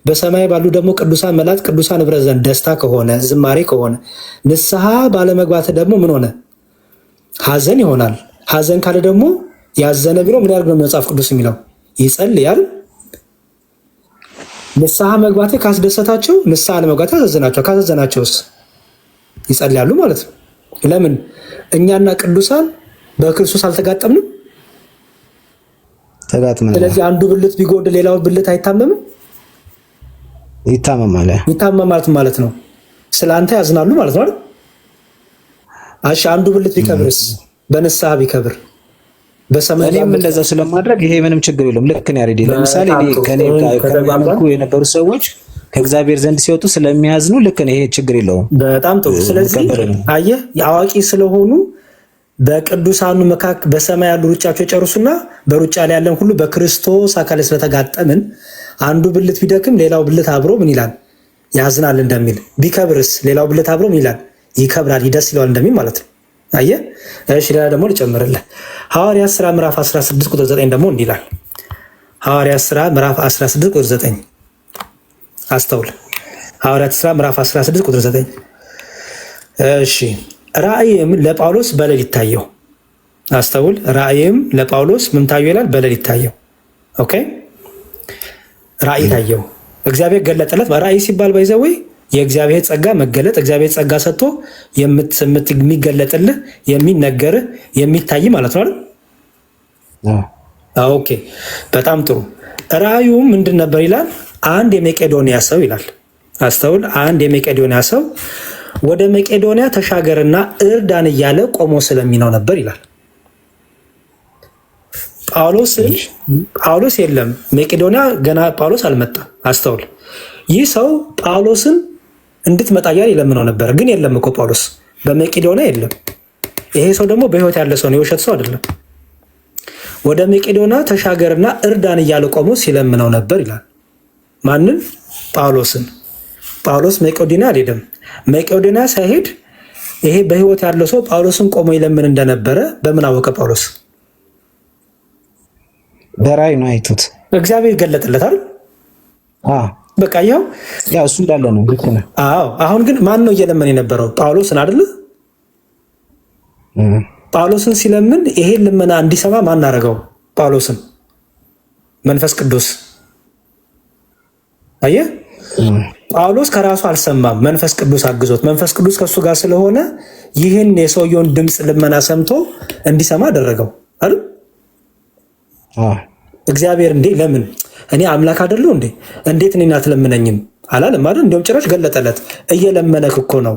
በሰማይ ባሉ ደግሞ ቅዱሳን መላእክት ቅዱሳን ህብረት ዘንድ ደስታ ከሆነ ዝማሬ ከሆነ ንስሐ ባለመግባት ደግሞ ምን ሆነ? ሐዘን ይሆናል። ሐዘን ካለ ደግሞ ያዘነ ቢለው ምን ያደርግ ነው መጽሐፍ ቅዱስ የሚለው? ይጸልያል። ንስሐ መግባት ካስደሰታቸው ንስሐ ለመግባት ያዘናቸው፣ ካዘናቸውስ ይጸልያሉ ማለት ነው። ለምን? እኛና ቅዱሳን በክርስቶስ አልተጋጠምንም? ተጋጥመናል። ስለዚህ አንዱ ብልት ቢጎድል ሌላው ብልት አይታመምም? ይታመማል። ይታመማል ማለት ነው። ስለአንተ ያዝናሉ ማለት ነው አይደል? እሺ አንዱ ብልት ቢከብርስ? በንስሐ ቢከብር በሰማይ እኔም እንደዛ ስለማድረግ ይሄ ምንም ችግር የለውም። ልክ ነው ያሬዲ። ለምሳሌ ከኔ ከሚያመልኩ የነበሩ ሰዎች ከእግዚአብሔር ዘንድ ሲወጡ ስለሚያዝኑ ልክ ነው፣ ይሄ ችግር የለውም። በጣም ጥሩ። ስለዚህ አየህ አዋቂ ስለሆኑ በቅዱሳኑ መካከል በሰማይ ያሉ ሩጫቸው የጨርሱና በሩጫ ላይ ያለን ሁሉ በክርስቶስ አካል ስለተጋጠምን አንዱ ብልት ቢደክም ሌላው ብልት አብሮ ምን ይላል? ያዝናል እንደሚል። ቢከብርስ ሌላው ብልት አብሮ ምን ይላል? ይከብራል፣ ይደስ ይለዋል እንደሚል ማለት ነው። አየህ። እሺ ሌላ ደግሞ ልጨምርልህ። ሐዋርያት ሥራ ምዕራፍ 16 ቁጥር 9 ደግሞ እንዲህ ይላል። ሐዋርያት ሥራ ምዕራፍ 16 ቁጥር 9 አስተውል። ሐዋርያት ሥራ ምዕራፍ 16 ቁጥር 9 እሺ። ራእይም ለጳውሎስ በሌሊት ታየው። አስተውል። ራእይም ለጳውሎስ ምን ታየው ይላል? በሌሊት ታየው። ኦኬ። ራእይ ታየው፣ እግዚአብሔር ገለጠለት። ራእይ ሲባል ባይዘው የእግዚአብሔር ጸጋ መገለጥ፣ እግዚአብሔር ጸጋ ሰጥቶ የሚገለጥልህ የሚነገርህ የሚታይ ማለት ነው አይደል? ኦኬ በጣም ጥሩ። ራእዩ ምንድን ነበር ይላል? አንድ የመቄዶንያ ሰው ይላል። አስተውል። አንድ የመቄዶንያ ሰው ወደ መቄዶንያ ተሻገርና እርዳን እያለ ቆሞ ስለሚነው ነበር ይላል። ጳውሎስ የለም መቄዶንያ፣ ገና ጳውሎስ አልመጣም። አስተውል። ይህ ሰው ጳውሎስን እንድትመጣ እያለ ይለምነው ነበር፣ ግን የለም እኮ ጳውሎስ በመቄዶንያ የለም። ይሄ ሰው ደግሞ በሕይወት ያለ ሰው ነው፣ የውሸት ሰው አይደለም። ወደ መቄዶንያ ተሻገርና እርዳን እያለ ቆሞ ሲለምነው ነበር ይላል። ማንን? ጳውሎስን። ጳውሎስ መቄዶንያ አልሄደም። መቄዶንያ ሳይሄድ ይሄ በሕይወት ያለው ሰው ጳውሎስን ቆሞ ይለምን እንደነበረ በምን አወቀ ጳውሎስ? በራእይ ነው አይቶት፣ እግዚአብሔር ገለጠለታል። በቃ ያው እሱ እንዳለ ነው። ልክ ነህ። አሁን ግን ማን ነው እየለመን የነበረው? ጳውሎስን አይደለ? ጳውሎስን ሲለምን ይሄን ልመና እንዲሰማ ማን አደረገው? ጳውሎስን መንፈስ ቅዱስ። አየህ፣ ጳውሎስ ከራሱ አልሰማም፣ መንፈስ ቅዱስ አግዞት። መንፈስ ቅዱስ ከእሱ ጋር ስለሆነ ይህን የሰውየውን ድምፅ ልመና ሰምቶ እንዲሰማ አደረገው አይደል? እግዚአብሔር እንዴ ለምን እኔ አምላክ አይደለሁ እንዴ እንዴት እኔን አትለምነኝም አላለም አይደል? እንዲሁም ጭራሽ ገለጠለት። እየለመነክ እኮ ነው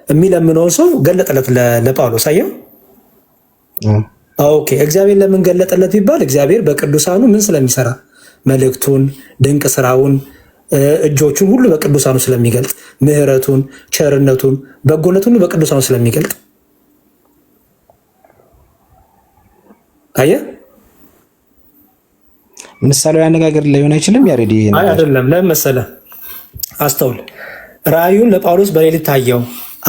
የሚለምነውን ሰው ገለጠለት ለጳውሎስ። አየው። ኦኬ እግዚአብሔር ለምን ገለጠለት ቢባል እግዚአብሔር በቅዱሳኑ ምን ስለሚሰራ መልእክቱን፣ ድንቅ ስራውን፣ እጆቹን ሁሉ በቅዱሳኑ ስለሚገልጥ፣ ምሕረቱን፣ ቸርነቱን፣ በጎነቱን በቅዱሳኑ ስለሚገልጥ። አየህ ምሳሌያዊ አነጋገር ሊሆን አይችልም። ያሬዲ አይደለም። ለምን መሰለህ? አስተውል። ራእዩን ለጳውሎስ በሌሊት ታየው።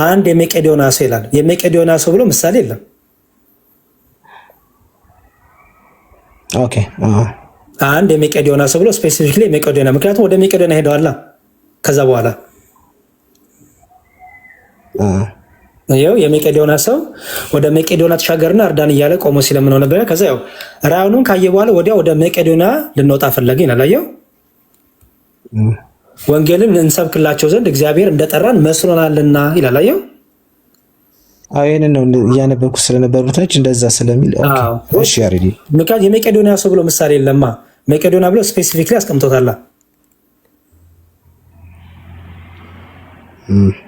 አንድ የመቄዶንያ ሰው ይላል። የመቄዶንያ ሰው ብሎ ምሳሌ የለም። ኦኬ አንድ የመቄዶንያ ሰው ብሎ ስፔሲፊክሊ የመቄዶንያ፣ ምክንያቱም ወደ መቄዶንያ ሄደዋላ። ከዛ በኋላ ይኸው የመቄዶንያ ሰው ወደ መቄዶንያ ተሻገርና እርዳን እያለ ቆሞ ሲለምነው ነበር። ከዛ ያው ራእዩን ካየ በኋላ ወዲያ ወደ መቄዶንያ ልንወጣ ፈለገ ይላል። አየው ወንጌልን እንሰብክላቸው ዘንድ እግዚአብሔር እንደጠራን መስሎናልና ይላል። አየው ይህንን ነው እያነበብኩ ስለነበሩታች እንደዛ ስለሚል እሺ ያሬዲ ምክንያት የመቄዶንያ ሰው ብሎ ምሳሌ የለማ። መቄዶንያ ብሎ ስፔሲፊክሊ አስቀምጦታል።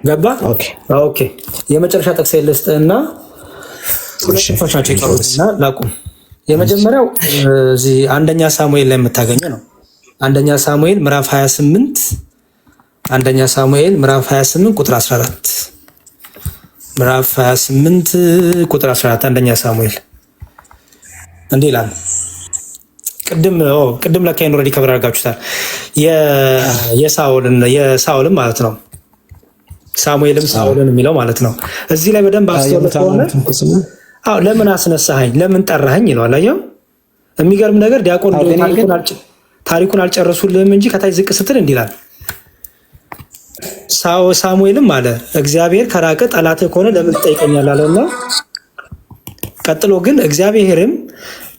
ገባ? ኦኬ የመጨረሻ ጥቅስ ልስጥህና ና ላቁም። የመጀመሪያው እዚህ አንደኛ ሳሙኤል ላይ የምታገኘው ነው። አንደኛ ሳሙኤል ምዕራፍ 28 አንደኛ ሳሙኤል ምዕራፍ 28 ቁጥር 14 ምዕራፍ 28 ቁጥር 14 አንደኛ ሳሙኤል እንዲህ ይላል። ቅድም ለካይን ኦልሬዲ ከብር አድርጋችሁታል። የሳኦልን ማለት ነው። ሳሙኤልም ሳኦልን የሚለው ማለት ነው። እዚህ ላይ በደንብ አስተውለህ ከሆነ ለምን አስነሳኸኝ ለምን ጠራኸኝ ይለዋል። አየው የሚገርም ነገር ዲያቆን ታሪኩን አልጨረሱልህም እንጂ ከታች ዝቅ ስትል እንዲህ ይላል። ሳሙኤልም አለ እግዚአብሔር ከራቀ ጠላትህ ከሆነ ለምን ትጠይቀኛለህ አለና ቀጥሎ ግን እግዚአብሔርም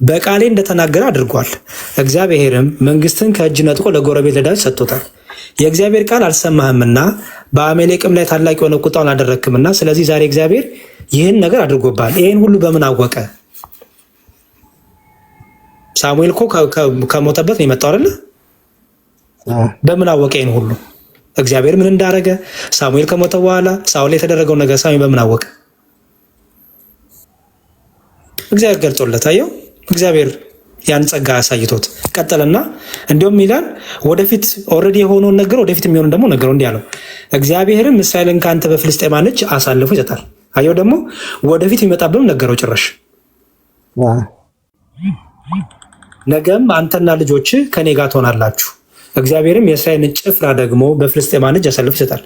በቃሌ እንደተናገረ አድርጓል። እግዚአብሔርም መንግስትን ከእጅ ነጥቆ ለጎረቤት ለዳዊት ሰጥቶታል። የእግዚአብሔር ቃል አልሰማህምና በአሜሌቅም ላይ ታላቅ የሆነ ቁጣውን አደረክምና ስለዚህ ዛሬ እግዚአብሔር ይህን ነገር አድርጎባል። ይህን ሁሉ በምን አወቀ? ሳሙኤል እኮ ከሞተበት ነው የመጣው አይደለ? በምን አወቀ? ይህን ሁሉ እግዚአብሔር ምን እንዳደረገ ሳሙኤል ከሞተ በኋላ ሳኦል የተደረገው ነገር ሳሙኤል በምን አወቀ? እግዚአብሔር ገልጾለት። አየው እግዚአብሔር ያን ጸጋ አሳይቶት ቀጠለና እንዲሁም ይላል ወደፊት ኦልሬዲ የሆነውን ነገር ወደፊት የሚሆነውን ደግሞ ነገረው። እንዲህ አለው እግዚአብሔርም እስራኤልን ከአንተ በፍልስጤማን እጅ አሳልፎ ይሰጣል። አየው ደግሞ ወደፊት የሚመጣብንም ነገረው ጭራሽ። ነገም አንተና ልጆች ከኔ ጋር ትሆናላችሁ፣ እግዚአብሔርም የእስራኤልን ጭፍራ ደግሞ በፍልስጤማን እጅ አሳልፎ ይሰጣል።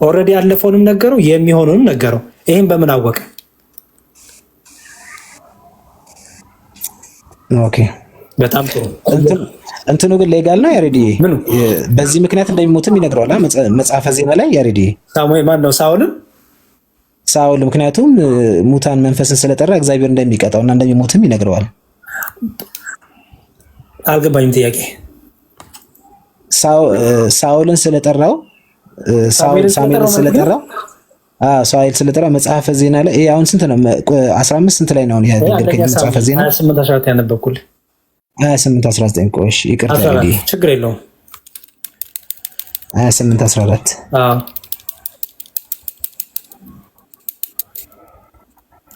ኦልሬዲ ያለፈውንም ነገረው የሚሆነውንም ነገረው። ይህም በምን አወቀ? ኦኬ በጣም ጥሩ። እንትኑ ግን ሌጋል ነው ያሬዲ። በዚህ ምክንያት እንደሚሞትም ይነግረዋል መጽሐፈ ዜና ላይ ያሬዲ። ሳሙኤል ማን ነው? ሳኦል። ምክንያቱም ሙታን መንፈስን ስለጠራ እግዚአብሔር እንደሚቀጣው እና እንደሚሞትም ይነግረዋል። አልገባኝም ጥያቄ። ሳኦልን ስለጠራው ሳሙኤልን ስለጠራው ሳሙኤል ስለጠራ መጽሐፈ ዜና ላይ አሁን ስንት ነው? 15 ስንት ላይ ነው? ይሄ ነገር መጽሐፈ ዜና 28 ያነበብኩልህ 28 19 ቆይ ይቅርታ እንግዲህ ችግር የለውም 28 14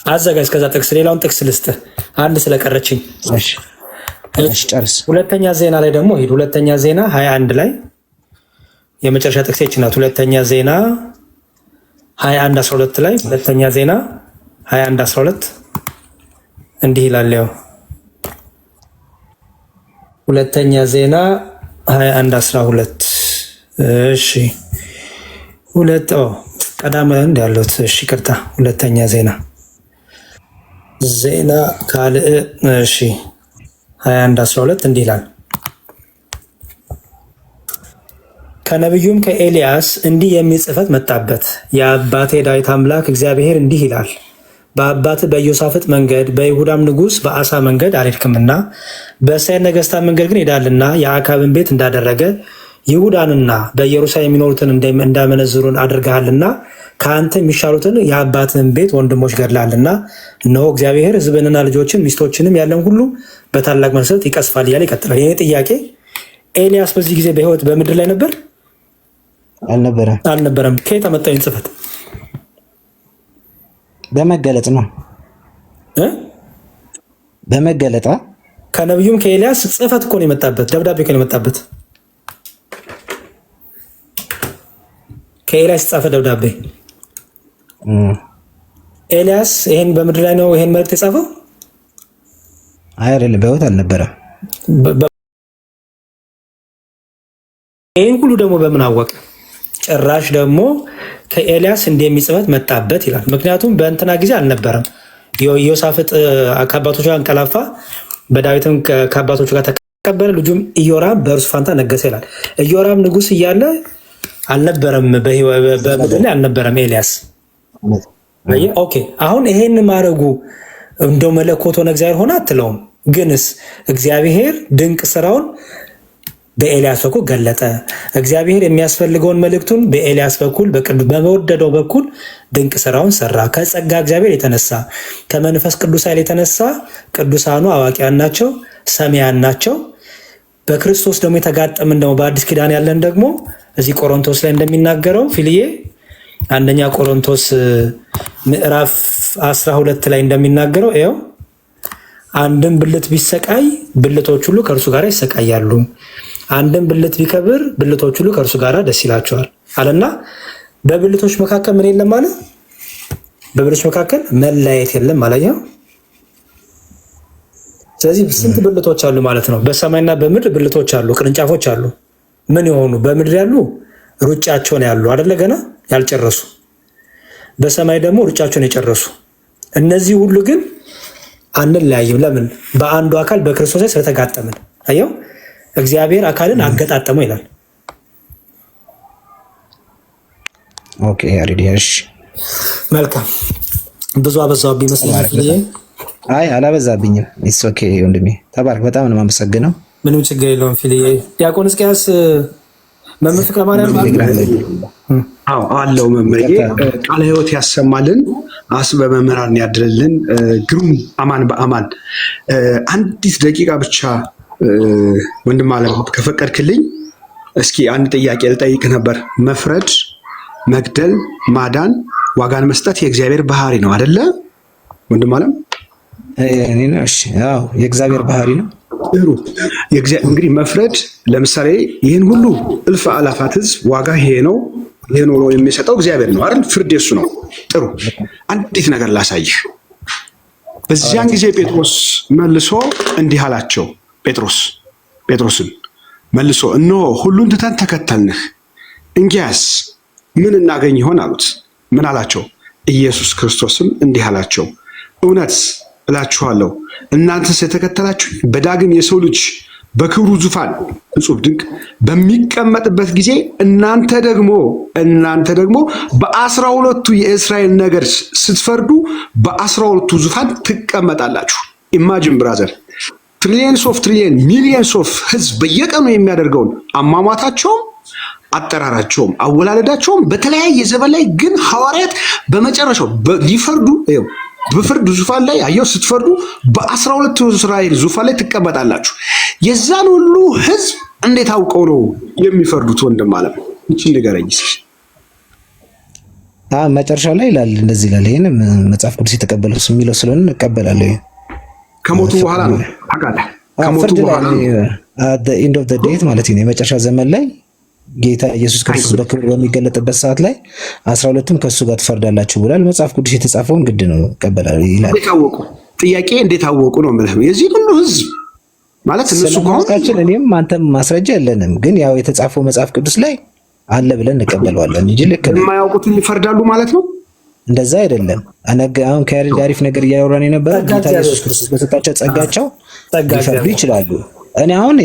አዘጋጅ ከዛ ጥቅስ ሌላውን ጥቅስ ልስጥ አንድ ስለቀረችኝ እሺ ጨርስ ሁለተኛ ዜና ላይ ደግሞ ሄድ ሁለተኛ ዜና 21 ላይ የመጨረሻ ጥቅሴች ናት ሁለተኛ ዜና 21 12 ላይ ሁለተኛ ዜና 21 12 እንዲህ ይላል ያው ሁለተኛ ዜና 21 12 እሺ ቀዳም እንደ ያሉት እሺ ይቅርታ ሁለተኛ ዜና ካልዕ እሺ 21 12 እንዲህ ይላል ከነቢዩም ከኤልያስ እንዲህ የሚል ጽሕፈት መጣበት የአባቴ ዳዊት አምላክ እግዚአብሔር እንዲህ ይላል በአባት በኢዮሳፍጥ መንገድ በይሁዳም ንጉሥ በአሳ መንገድ አልሄድክምና በእስራኤል ነገሥታት መንገድ ግን ሄዳልና የአካብን ቤት እንዳደረገ ይሁዳንና በኢየሩሳሌም የሚኖሩትን እንዳመነዝሩን አድርገሃልና ከአንተ የሚሻሉትን የአባትን ቤት ወንድሞች ገድላልና እነሆ እግዚአብሔር ሕዝብንና ልጆችን ሚስቶችንም ያለን ሁሉ በታላቅ መቅሰፍት ይቀስፋል እያለ ይቀጥላል። ይህ ጥያቄ ኤልያስ በዚህ ጊዜ በሕይወት በምድር ላይ ነበር አልነበረም? ከየት አመጣኝ ጽሕፈት? በመገለጥ ነው በመገለጣ ከነቢዩም ከኤልያስ ጽሕፈት እኮ ነው የመጣበት ደብዳቤ እኮ ነው የመጣበት ከኤልያስ ጻፈ ደብዳቤ ኤልያስ ይሄን በምድር ላይ ነው ይሄን መልእክት የጻፈው አይደለም በሕይወት አልነበረም ይሄን ሁሉ ደግሞ በምን አወቀ ጭራሽ ደግሞ ከኤልያስ እንደሚጽፈት መጣበት ይላል ምክንያቱም በእንትና ጊዜ አልነበረም ኢዮሳፍጥ ከአባቶቹ ጋር አንቀላፋ በዳዊትም ከአባቶቹ ጋር ተቀበለ ልጁም ኢዮራም በእርሱ ፋንታ ነገሰ ይላል ኢዮራም ንጉስ እያለ አልነበረም በምድር ላይ አልነበረም ኤልያስ ኦኬ አሁን ይሄን ማረጉ እንደው መለኮት ሆነ እግዚአብሔር ሆነ አትለውም ግንስ እግዚአብሔር ድንቅ ስራውን በኤልያስ በኩል ገለጠ እግዚአብሔር የሚያስፈልገውን መልእክቱን በኤልያስ በኩል በመወደደው በኩል ድንቅ ስራውን ሰራ ከጸጋ እግዚአብሔር የተነሳ ከመንፈስ ቅዱስ ኃይል የተነሳ ቅዱሳኑ አዋቂያን ናቸው ሰማያን ናቸው በክርስቶስ ደግሞ የተጋጠምን ደግሞ በአዲስ ኪዳን ያለን ደግሞ እዚህ ቆሮንቶስ ላይ እንደሚናገረው ፊልዬ አንደኛ ቆሮንቶስ ምዕራፍ 12 ላይ እንደሚናገረው ይኸው አንድም ብልት ቢሰቃይ ብልቶች ሁሉ ከእርሱ ጋር ይሰቃያሉ አንድም ብልት ቢከብር ብልቶች ሁሉ ከእርሱ ጋር ደስ ይላቸዋል አለና በብልቶች መካከል ምን የለም ማለት በብልቶች መካከል መለያየት የለም ማለት ነው ስለዚህ ስንት ብልቶች አሉ ማለት ነው በሰማይና በምድር ብልቶች አሉ ቅርንጫፎች አሉ ምን የሆኑ በምድር ያሉ ሩጫቸውን ያሉ አይደለ ገና ያልጨረሱ በሰማይ ደግሞ ሩጫቸውን የጨረሱ እነዚህ ሁሉ ግን አንለያይም ለምን በአንዱ አካል በክርስቶስ ላይ ስለተጋጠምን አየው እግዚአብሔር አካልን አገጣጠመው ይላል ኦኬ አሪዲያሽ መልካም ብዙ አበዛብኝ መስለኝ አይ አላበዛብኝም ኢትስ ኦኬ ወንድሜ ተባረክ በጣም ነው የማመሰግነው ምንም ችግር የለውም ፊልዬ ዲያቆን እስቂያስ መምህር ፍቅረ ማርያም አለው መምህር ቃለ ሕይወት ያሰማልን አስበ መምህራን ያድርልን ግሩም አማን በአማን አንዲት ደቂቃ ብቻ ወንድም አለም ከፈቀድክልኝ እስኪ አንድ ጥያቄ ልጠይቅ ነበር መፍረድ መግደል ማዳን ዋጋን መስጠት የእግዚአብሔር ባህሪ ነው አይደለ ወንድም አለም እሺ ያው የእግዚአብሔር ባህሪ ነው እንግዲህ መፍረድ ለምሳሌ ይህን ሁሉ እልፍ አላፋት ህዝብ ዋጋ ይሄ ነው የሚሰጠው እግዚአብሔር ነው አይደል ፍርድ የሱ ነው ጥሩ አንዲት ነገር ላሳይህ በዚያን ጊዜ ጴጥሮስ መልሶ እንዲህ አላቸው ጴጥሮስን መልሶ እነሆ ሁሉን ትተን ተከተልንህ እንግዲያስ ምን እናገኝ ይሆን አሉት ምን አላቸው ኢየሱስ ክርስቶስም እንዲህ አላቸው እውነት እላችኋለሁ እናንተስ የተከተላችሁ በዳግም የሰው ልጅ በክብሩ ዙፋን እጹብ ድንቅ በሚቀመጥበት ጊዜ እናንተ ደግሞ በ12ቱ የእስራኤል ነገድ ስትፈርዱ በ12ቱ ዙፋን ትቀመጣላችሁ ኢማጂን ብራዘር ትሪሊየን ሚሊየንስ ኦፍ ህዝብ በየቀኑ የሚያደርገውን አሟሟታቸውም አጠራራቸውም አወላለዳቸውም በተለያየ ዘመን ላይ ግን ሐዋርያት በመጨረሻው ሊፈርዱ በፍርድ ዙፋን ላይ አየው ስትፈርዱ በ12 እስራኤል ዙፋን ላይ ትቀመጣላችሁ። የዛን ሁሉ ህዝብ እንዴት አውቀው ነው የሚፈርዱት? ወንድም ማለት ነው። እቺ ንገረኝ እስኪ። መጨረሻው ላይ ይላል እንደዚህ ይላል። ይሄን መጽሐፍ ቅዱስ የተቀበለው የሚለው ስለሆነ እንቀበላለን። ከሞቱ በኋላ ነው አቃላ ከሞቱ በኋላ ኤንድ ኦፍ ዘ ዴት ማለት ነው። የመጨረሻ ዘመን ላይ ጌታ ኢየሱስ ክርስቶስ በክብር በሚገለጥበት ሰዓት ላይ 12ቱም ከሱ ጋር ትፈርዳላችሁ ብሏል። መጽሐፍ ቅዱስ የተጻፈውን ግድ ነው እንቀበላለን ይላል። ታወቁ ጥያቄ እንዴት አወቁ ነው ማለት ነው። የዚህ ሁሉ ህዝብ ማለት እነሱ ከሆነ እኔም አንተም ማስረጃ የለንም፣ ግን ያው የተጻፈው መጽሐፍ ቅዱስ ላይ አለ ብለን እንቀበለዋለን እንጂ ልክ ነው የማያውቁትን ይፈርዳሉ ማለት ነው። እንደዛ አይደለም። አሁን ከያሬድ አሪፍ ነገር እያወራን የነበረ ጌታ ኢየሱስ ክርስቶስ በሰጣቸው ጸጋቸው ሊፈርዱ ይችላሉ። እኔ አሁን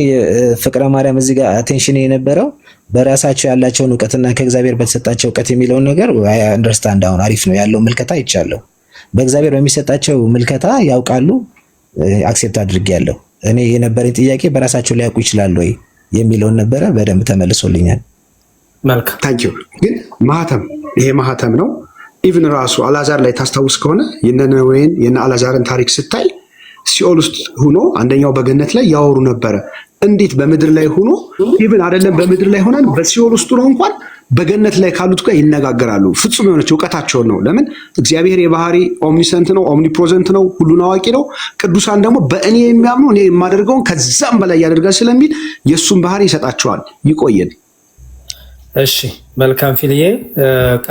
ፍቅረ ማርያም እዚህ ጋር አቴንሽን የነበረው በራሳቸው ያላቸውን እውቀትና ከእግዚአብሔር በተሰጣቸው እውቀት የሚለውን ነገር አንደርስታንድ አሁን አሪፍ ነው ያለው ምልከታ ይቻለው። በእግዚአብሔር በሚሰጣቸው ምልከታ ያውቃሉ፣ አክሴፕት አድርጌያለሁ። እኔ የነበረኝ ጥያቄ በራሳቸው ሊያውቁ ይችላሉ ወይ የሚለውን ነበረ። በደንብ ተመልሶልኛል። መልካም ታንኪዩ። ግን ማህተም ይሄ ማህተም ነው። ኢቭን ራሱ አላዛር ላይ ታስታውስ ከሆነ የነነዌን የነ አላዛርን ታሪክ ስታይ ሲኦል ውስጥ ሆኖ አንደኛው በገነት ላይ ያወሩ ነበረ። እንዴት በምድር ላይ ሆኖ ኢቭን አይደለም በምድር ላይ ሆነን በሲኦል ውስጥ ነው እንኳን በገነት ላይ ካሉት ጋር ይነጋገራሉ። ፍጹም የሆነች እውቀታቸውን ነው። ለምን እግዚአብሔር የባህሪ ኦምኒሰንት ነው፣ ኦምኒፕሮዘንት ነው፣ ሁሉን አዋቂ ነው። ቅዱሳን ደግሞ በእኔ የሚያምኑ እኔ የማደርገውን ከዛም በላይ ያደርጋል ስለሚል የእሱን ባህሪ ይሰጣቸዋል። ይቆየን። እሺ መልካም ፊልዬ።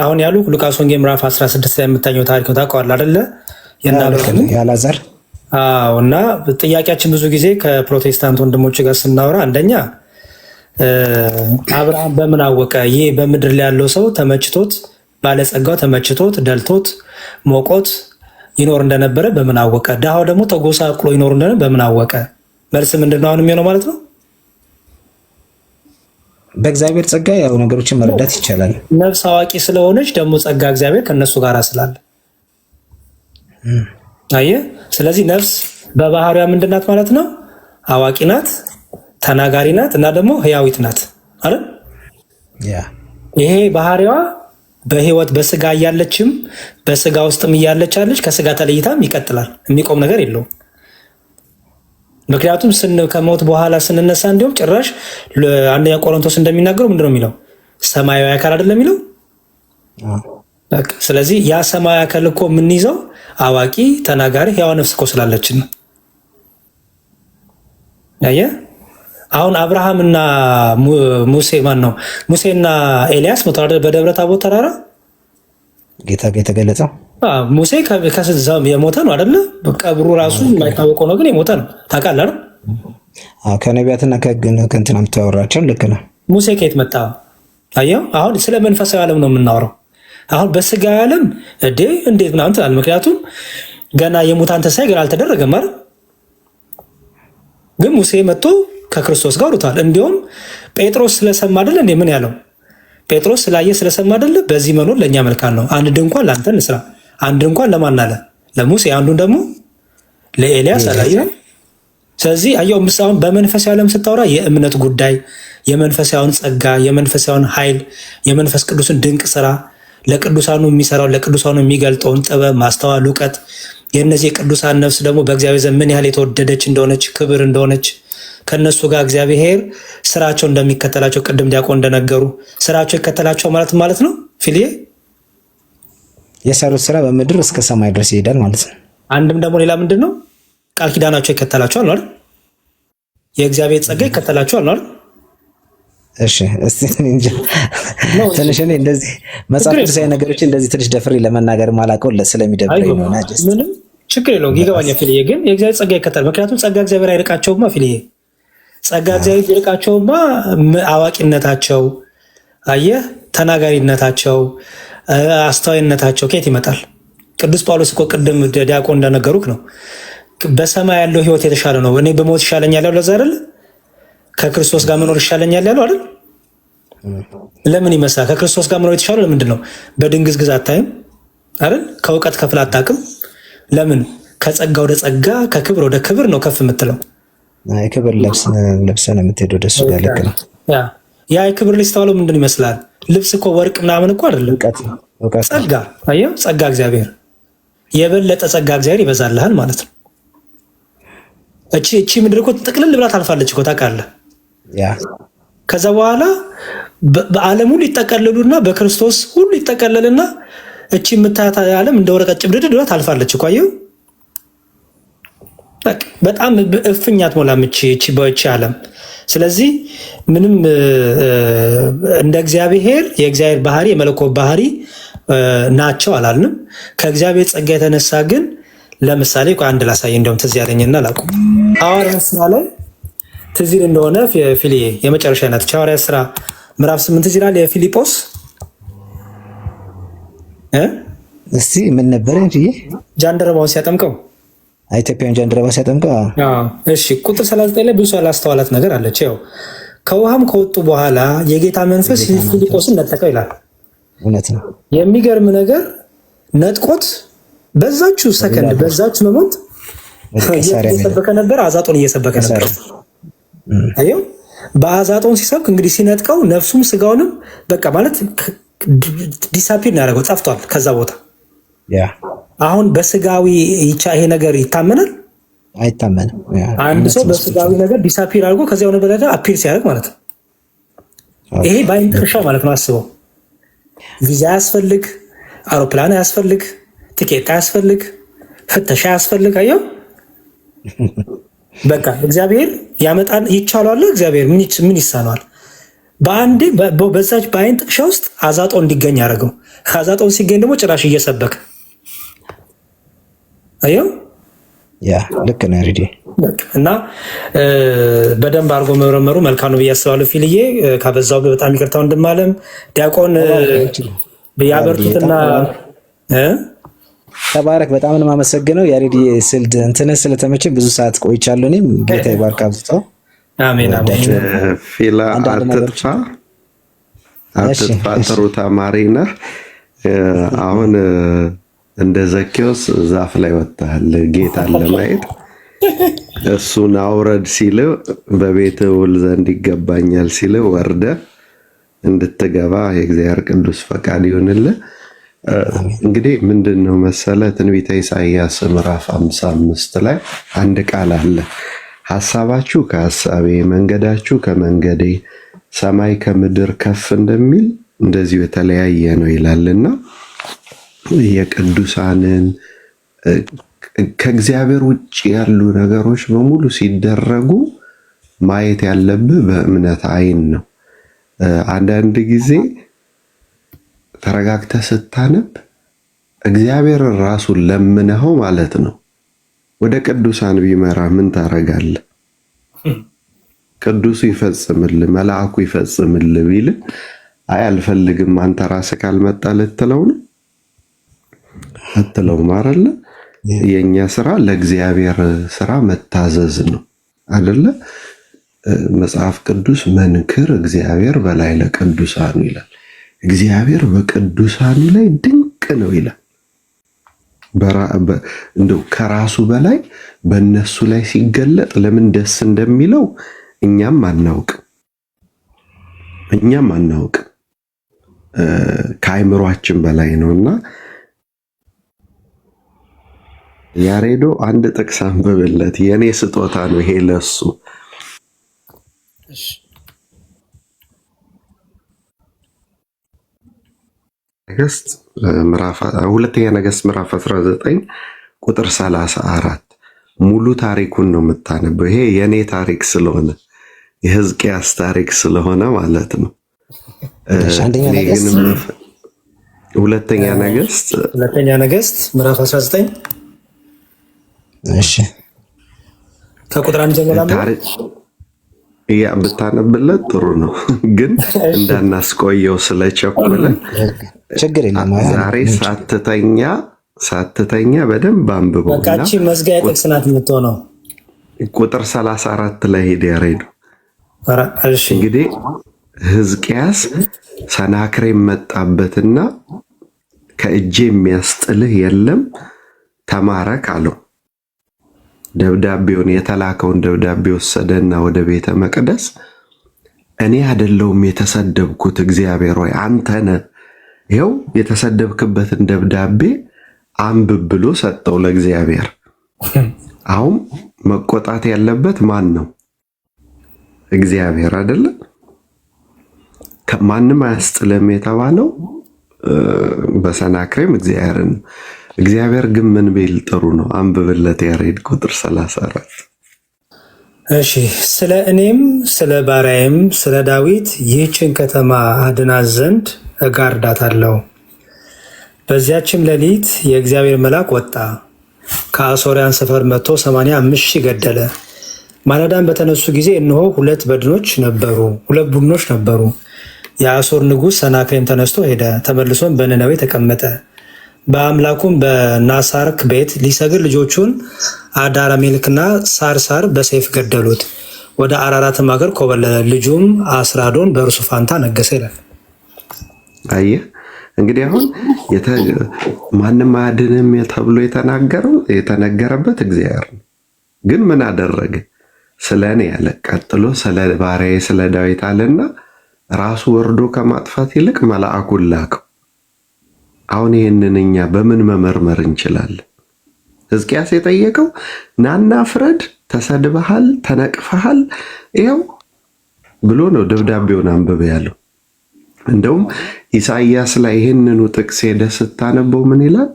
አሁን ያሉ ሉቃስ ወንጌል ምዕራፍ 16 ላይ የምታኘው ታሪክ ነው። ታውቀዋለህ አይደለ? ያላዛር እና ጥያቄያችን ብዙ ጊዜ ከፕሮቴስታንት ወንድሞች ጋር ስናወራ አንደኛ አብርሃም በምን አወቀ? ይሄ በምድር ላይ ያለው ሰው ተመችቶት ባለጸጋው ተመችቶት ደልቶት ሞቆት ይኖር እንደነበረ በምን አወቀ? ድሃው ደግሞ ተጎሳቅሎ ይኖር እንደነበረ በምን አወቀ? መልስ ምንድነው አሁን የሚሆነው ማለት ነው? በእግዚአብሔር ጸጋ ያው ነገሮችን መረዳት ይቻላል። ነፍስ አዋቂ ስለሆነች ደግሞ ጸጋ እግዚአብሔር ከነሱ ጋር ስላለ አየህ። ስለዚህ ነፍስ በባህሪዋ ምንድናት ማለት ነው? አዋቂ ናት፣ ተናጋሪ ናት እና ደግሞ ህያዊት ናት አይደል? ይሄ ባህሪዋ በህይወት በስጋ እያለችም በስጋ ውስጥም እያለች አለች። ከስጋ ተለይታም ይቀጥላል። የሚቆም ነገር የለውም። ምክንያቱም ከሞት በኋላ ስንነሳ እንዲሁም ጭራሽ አንደኛ ቆሮንቶስ እንደሚናገረው ምንድነው የሚለው? ሰማያዊ አካል አይደለም የሚለው። ስለዚህ ያ ሰማያዊ አካል እኮ የምንይዘው አዋቂ ተናጋሪ ሕያው ነፍስ እኮ ስላለችን ነው። አየህ አሁን አብርሃምና ሙሴ ማን ነው? ሙሴና ኤልያስ በደብረ ታቦር ተራራ ጌታ ጋር የተገለጸው ሙሴ ከስዛም የሞተ ነው አይደለ? ቀብሩ ራሱ የማይታወቀው ነው፣ ግን የሞተ ነው። ታውቃለህ አይደል? ከነቢያትና ከእንትና የምታወራቸው ልክ ነው። ሙሴ ከየት መጣ? አየው አሁን ስለ መንፈሳዊ ዓለም ነው የምናወራው። አሁን በስጋ ዓለም እንዴት ምናምን ትላለህ። ምክንያቱም ገና የሙታን ትንሣኤ ገና አልተደረገም አይደል? ግን ሙሴ መጥቶ ከክርስቶስ ጋር አውርቷል። እንዲሁም ጴጥሮስ ስለሰማ አይደል እንዴ ምን ያለው? ጴጥሮስ ስላየ ስለሰማ አይደል? በዚህ መኖር ለእኛ መልካም ነው። አንድ ድንኳን ለአንተ እንስራ። አንድ ድንኳን ለማን አለ? ለሙሴ። አንዱን ደግሞ ለኤልያስ አላየህ? ስለዚህ አየው ምሳውን በመንፈሳዊ ዓለም ስታወራ የእምነት ጉዳይ፣ የመንፈሳዊውን ጸጋ፣ የመንፈሳዊውን ኃይል፣ የመንፈስ ቅዱስን ድንቅ ስራ፣ ለቅዱሳኑ የሚሰራው ለቅዱሳኑ የሚገልጠውን ጥበብ፣ ማስተዋል፣ እውቀት፣ የእነዚህ የቅዱሳን ነፍስ ደግሞ በእግዚአብሔር ዘንድ ምን ያህል የተወደደች እንደሆነች ክብር እንደሆነች ከነሱ ጋር እግዚአብሔር ስራቸው እንደሚከተላቸው ቅድም ዲያቆን እንደነገሩ ስራቸው ይከተላቸው ማለት ነው። ፊልዬ የሰሩት ስራ በምድር እስከ ሰማይ ድረስ ይሄዳል ማለት ነው። አንድም ደግሞ ሌላ ምንድን ነው? ቃል ኪዳናቸው ይከተላቸዋል አይደል? የእግዚአብሔር ጸጋ ይከተላቸዋል አይደል? እሺ እስቲ እንጂ ትንሽ እኔ እንደዚህ መጽሐፍ ቅዱሳዊ ነገሮች እንደዚህ ትንሽ ደፍሬ ለመናገር ማላውቀው ስለሚደብረኝ ነው። ናጀስ ምንም ችግር የለውም። ይገባኛል ፊልዬ። ግን የእግዚአብሔር ጸጋ ይከተላል። ምክንያቱም ጸጋ እግዚአብሔር አይርቃቸውማ ፊልዬ። ጸጋ እግዚአብሔር ይርቃቸውማ አዋቂነታቸው፣ አየህ ተናጋሪነታቸው፣ አስተዋይነታቸው ከየት ይመጣል? ቅዱስ ጳውሎስ እኮ ቅድም ዲያቆን እንደነገሩክ ነው በሰማይ ያለው ህይወት የተሻለ ነው። እኔ በሞት ይሻለኛል ያለው ለዛ አይደል? ከክርስቶስ ጋር መኖር ይሻለኛል ያለው አይደል? ለምን ይመስላል? ከክርስቶስ ጋር መኖር የተሻለው ለምንድን ነው? በድንግዝግዝ አታይም አይደል? ከእውቀት ከፍል አታውቅም። ለምን? ከጸጋ ወደ ጸጋ ከክብር ወደ ክብር ነው ከፍ የምትለው። የክብር ለብሰን የምትሄደው ደሱ ጋር ልክ ነው። ያ የክብር ልብስ ተባለው ምንድን ይመስላል? ልብስ እኮ ወርቅ ምናምን እኮ አይደለም፣ ጸጋ። አየው ጸጋ እግዚአብሔር የበለጠ ጸጋ እግዚአብሔር ይበዛልሃል ማለት ነው። እቺ ምድር እኮ ጥቅልል ብላ ታልፋለች እኮ ታውቃለህ። ከዛ በኋላ በዓለም ሁሉ ይጠቀለሉና በክርስቶስ ሁሉ ይጠቀለልና እቺ የምታያት ዓለም እንደ ወረቀት ጭብድድ ብላ ታልፋለች እኮ አየሁ። በጣም እፍኛት ሞላም እቺ ዓለም። ስለዚህ ምንም እንደ እግዚአብሔር የእግዚአብሔር ባህሪ የመለኮት ባህሪ ናቸው አላልንም። ከእግዚአብሔር ጸጋ የተነሳ ግን ለምሳሌ አንድ ላሳይ፣ እንደውም ትዝ ያለኝና ላቁም። ሐዋርያት ሥራ ላይ ትዝ ይል እንደሆነ ፊልዬ የመጨረሻ ናት። ሐዋርያት ሥራ ምዕራፍ 8 ትዝ ይላል። የፊልጶስ እስቲ ምን ነበረ እንጂ ጃንደረባውን ሲያጠምቀው ኢትዮጵያን ጃንደረባ ሲያጠምቀው፣ እሺ ቁጥር 39 ላይ ብዙ ያላስተዋላት ነገር አለች። ያው ከውሃም ከወጡ በኋላ የጌታ መንፈስ ፊልጶስን ነጠቀው ይላል። እውነት ነው። የሚገርም ነገር ነጥቆት በዛችሁ ሰከንድ በዛችሁ መሞት እየሰበከ ነበር። አዛጦን እየሰበከ ነበር። አየው በአዛጦን ሲሰብክ እንግዲህ ሲነጥቀው ነፍሱም ስጋውንም በቃ ማለት ዲሳፒር ነው ያደረገው፣ ጠፍቷል ከዛ ቦታ። አሁን በስጋዊ ይሄ ነገር ይታመናል አይታመንም? አንድ ሰው በስጋዊ ነገር ዲሳፒር አድርጎ ከዚያው ነገር አፒር ሲያደርግ ማለት ነው። ይሄ በአይን ጥቅሻ ማለት ነው። አስበው፣ ቪዛ አያስፈልግ፣ አውሮፕላን አያስፈልግ፣ ቲኬት አያስፈልግ፣ ፍተሻ አያስፈልግ። አየው በቃ እግዚአብሔር ያመጣል። ይቻላል። እግዚአብሔር ምን ይሳነዋል? በአንዴ በዛች በአይን ጥቅሻ ውስጥ አዛጦን እንዲገኝ ያደረገው። አዛጦን ሲገኝ ደግሞ ጭራሽ እየሰበከ አየው። ልክ ነው ሪዲ። እና በደንብ አድርጎ መመረመሩ መልካም ነው ብዬ አስባለሁ። ፊልዬ ካበዛው በጣም ይቅርታው እንድማለም ዲያቆን ያበርቱትና ተባረክ። በጣም ነው የማመሰግነው ያሬዲ። ስልድ እንትን ስለተመቸኝ ብዙ ሰዓት ቆይቻለሁ። እኔም ጌታ ይባርክ አብዝተው። አሜን አሜን። ፊላ አትጥፋ፣ ጥሩ ተማሪ ነህ። አሁን እንደ ዘኬዎስ ዛፍ ላይ ወጥተሃል ጌታን ለማየት። እሱን አውረድ ሲል በቤት ውል ዘንድ ይገባኛል ሲል ወርደ እንድትገባ የእግዚአብሔር ቅዱስ ፈቃድ ይሁንልህ። እንግዲህ ምንድን ነው መሰለ ትንቢተ ኢሳይያስ ምዕራፍ 55 ላይ አንድ ቃል አለ። ሐሳባችሁ ከሐሳቤ መንገዳችሁ ከመንገዴ ሰማይ ከምድር ከፍ እንደሚል እንደዚሁ የተለያየ ነው ይላልና የቅዱሳንን ከእግዚአብሔር ውጭ ያሉ ነገሮች በሙሉ ሲደረጉ ማየት ያለብህ በእምነት አይን ነው። አንዳንድ ጊዜ ተረጋግተህ ስታነብ እግዚአብሔር ራሱን ለምነኸው ማለት ነው ወደ ቅዱሳን ቢመራ ምን ታረጋለህ? ቅዱሱ ይፈጽምልህ፣ መልአኩ ይፈጽምልህ ቢል አይ አልፈልግም አንተ ራስህ ካልመጣ ልትለው ነው አትለውም አይደለ? የኛ ስራ ለእግዚአብሔር ስራ መታዘዝ ነው አይደለ? መጽሐፍ ቅዱስ መንክር እግዚአብሔር በላይ ለቅዱሳኑ ይላል። እግዚአብሔር በቅዱሳኑ ላይ ድንቅ ነው ይላል። እንደው ከራሱ በላይ በእነሱ ላይ ሲገለጥ ለምን ደስ እንደሚለው እኛም አናውቅም። ከአይምሯችን በላይ ነውና ያሬዶ አንድ ጥቅስ አንብብለት። የኔ ስጦታ ነው ይሄ ለሱ። ሁለተኛ ነገሥት ምዕራፍ 19 ቁጥር 34 ሙሉ ታሪኩን ነው የምታነበው። ይሄ የኔ ታሪክ ስለሆነ የሕዝቅያስ ታሪክ ስለሆነ ማለት ነው። ሁለተኛ ነገሥት ምዕራፍ 19 እሺ ከቁጥር 1 ጀምሮ ብታነብለት ጥሩ ነው፣ ግን እንዳናስቆየው ስለቸኮለ ችግር የለም። ዛሬ ሳትተኛ በደንብ አንብበው። በቃቺ መዝጊያ ጥቅስ ናት የምትሆነው። ቁጥር 34 ላይ ሄደ ያሬዱ። እንግዲህ ሕዝቅያስ ሰናክሬም መጣበትና ከእጄ የሚያስጥልህ የለም ተማረክ አለው። ደብዳቤውን የተላከውን ደብዳቤ ወሰደና ወደ ቤተ መቅደስ እኔ አይደለሁም የተሰደብኩት እግዚአብሔር ሆይ አንተ ነህ፣ ይኸው የተሰደብክበትን ደብዳቤ አንብብ ብሎ ሰጠው ለእግዚአብሔር። አሁን መቆጣት ያለበት ማን ነው? እግዚአብሔር አይደለ? ማንም አያስጥልም የተባለው በሰናክሬም እግዚአብሔርን። እግዚአብሔር ግን ምን ቢል ጥሩ ነው? አንብብለት ያሬድ ቁጥር 34። እሺ ስለ እኔም ስለ ባሪያዬም ስለ ዳዊት ይህችን ከተማ አድናት ዘንድ እጋርዳታለሁ። በዚያችም ሌሊት የእግዚአብሔር መልአክ ወጣ፣ ከአሦራውያን ሰፈር መጥቶ 85,000 ገደለ። ማለዳም በተነሱ ጊዜ እነሆ ሁለት ቡድኖች ነበሩ። የአሦር ንጉሥ ሰናክሬም ተነስቶ ሄደ፣ ተመልሶም በነነዌ ተቀመጠ። በአምላኩም በናሳርክ ቤት ሊሰግድ ልጆቹን አዳራሜልክና ሳርሳር በሰይፍ ገደሉት። ወደ አራራትም ሀገር ኮበለለ። ልጁም አስራዶን በእርሱ ፋንታ ነገሰ ይላል። አየህ እንግዲህ አሁን ማንም አያድንም ተብሎ የተነገረበት እግዚአብሔር ነው። ግን ምን አደረገ? ስለ እኔ ያለ፣ ቀጥሎ ስለ ባሪያዬ ስለ ዳዊት አለና ራሱ ወርዶ ከማጥፋት ይልቅ መልአኩን ላከው። አሁን ይህንን እኛ በምን መመርመር እንችላለን? ሕዝቅያስ የጠየቀው ናና ፍረድ፣ ተሰድበሃል፣ ተነቅፈሃል ይኸው ብሎ ነው ደብዳቤውን አንብበ ያለው። እንደውም ኢሳይያስ ላይ ይህንኑ ጥቅስ ሄደህ ስታነበው ምን ይላል?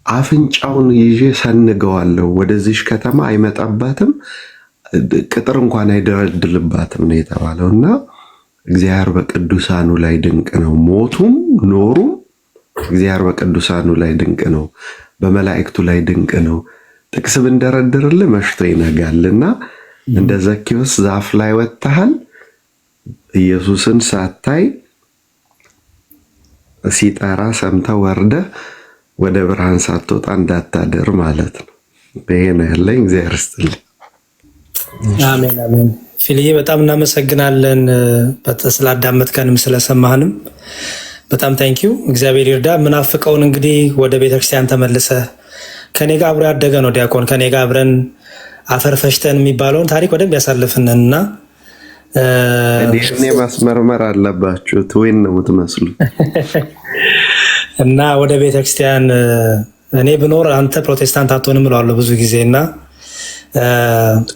አፍንጫውን ይዤ ሰንገዋለሁ፣ ወደዚሽ ከተማ አይመጣባትም፣ ቅጥር እንኳን አይደረድልባትም ነው የተባለው። እና እግዚአብሔር በቅዱሳኑ ላይ ድንቅ ነው። ሞቱም ኖሩም እግዚአብሔር በቅዱሳኑ ላይ ድንቅ ነው፣ በመላእክቱ ላይ ድንቅ ነው። ጥቅስ ብንደረድርልህ መሽቶ ይነጋልና እንደ ዘኬዎስ ዛፍ ላይ ወጥተሃል፣ ኢየሱስን ሳታይ ሲጠራ ሰምተህ ወርደህ ወደ ብርሃን ሳትወጣ እንዳታደር ማለት ነው። ይሄ ነው ያለኝ። እግዚአብሔር ይስጥልኝ። አሜን አሜን። ፊልዬ በጣም እናመሰግናለን ስላዳመጥከንም ስለሰማህንም በጣም ታንኪዩ። እግዚአብሔር ይርዳ። ምናፍቀውን እንግዲህ ወደ ቤተክርስቲያን ተመልሰ ከኔ ጋር አብሮ ያደገ ነው ዲያቆን፣ ከኔ ጋር አብረን አፈር ፈሽተን የሚባለውን ታሪክ በደንብ ያሳልፍንን እና እኔ ማስመርመር አለባችሁ ትወይን ነው የምትመስሉት እና ወደ ቤተክርስቲያን እኔ ብኖር አንተ ፕሮቴስታንት አትሆንም እለዋለሁ ብዙ ጊዜ እና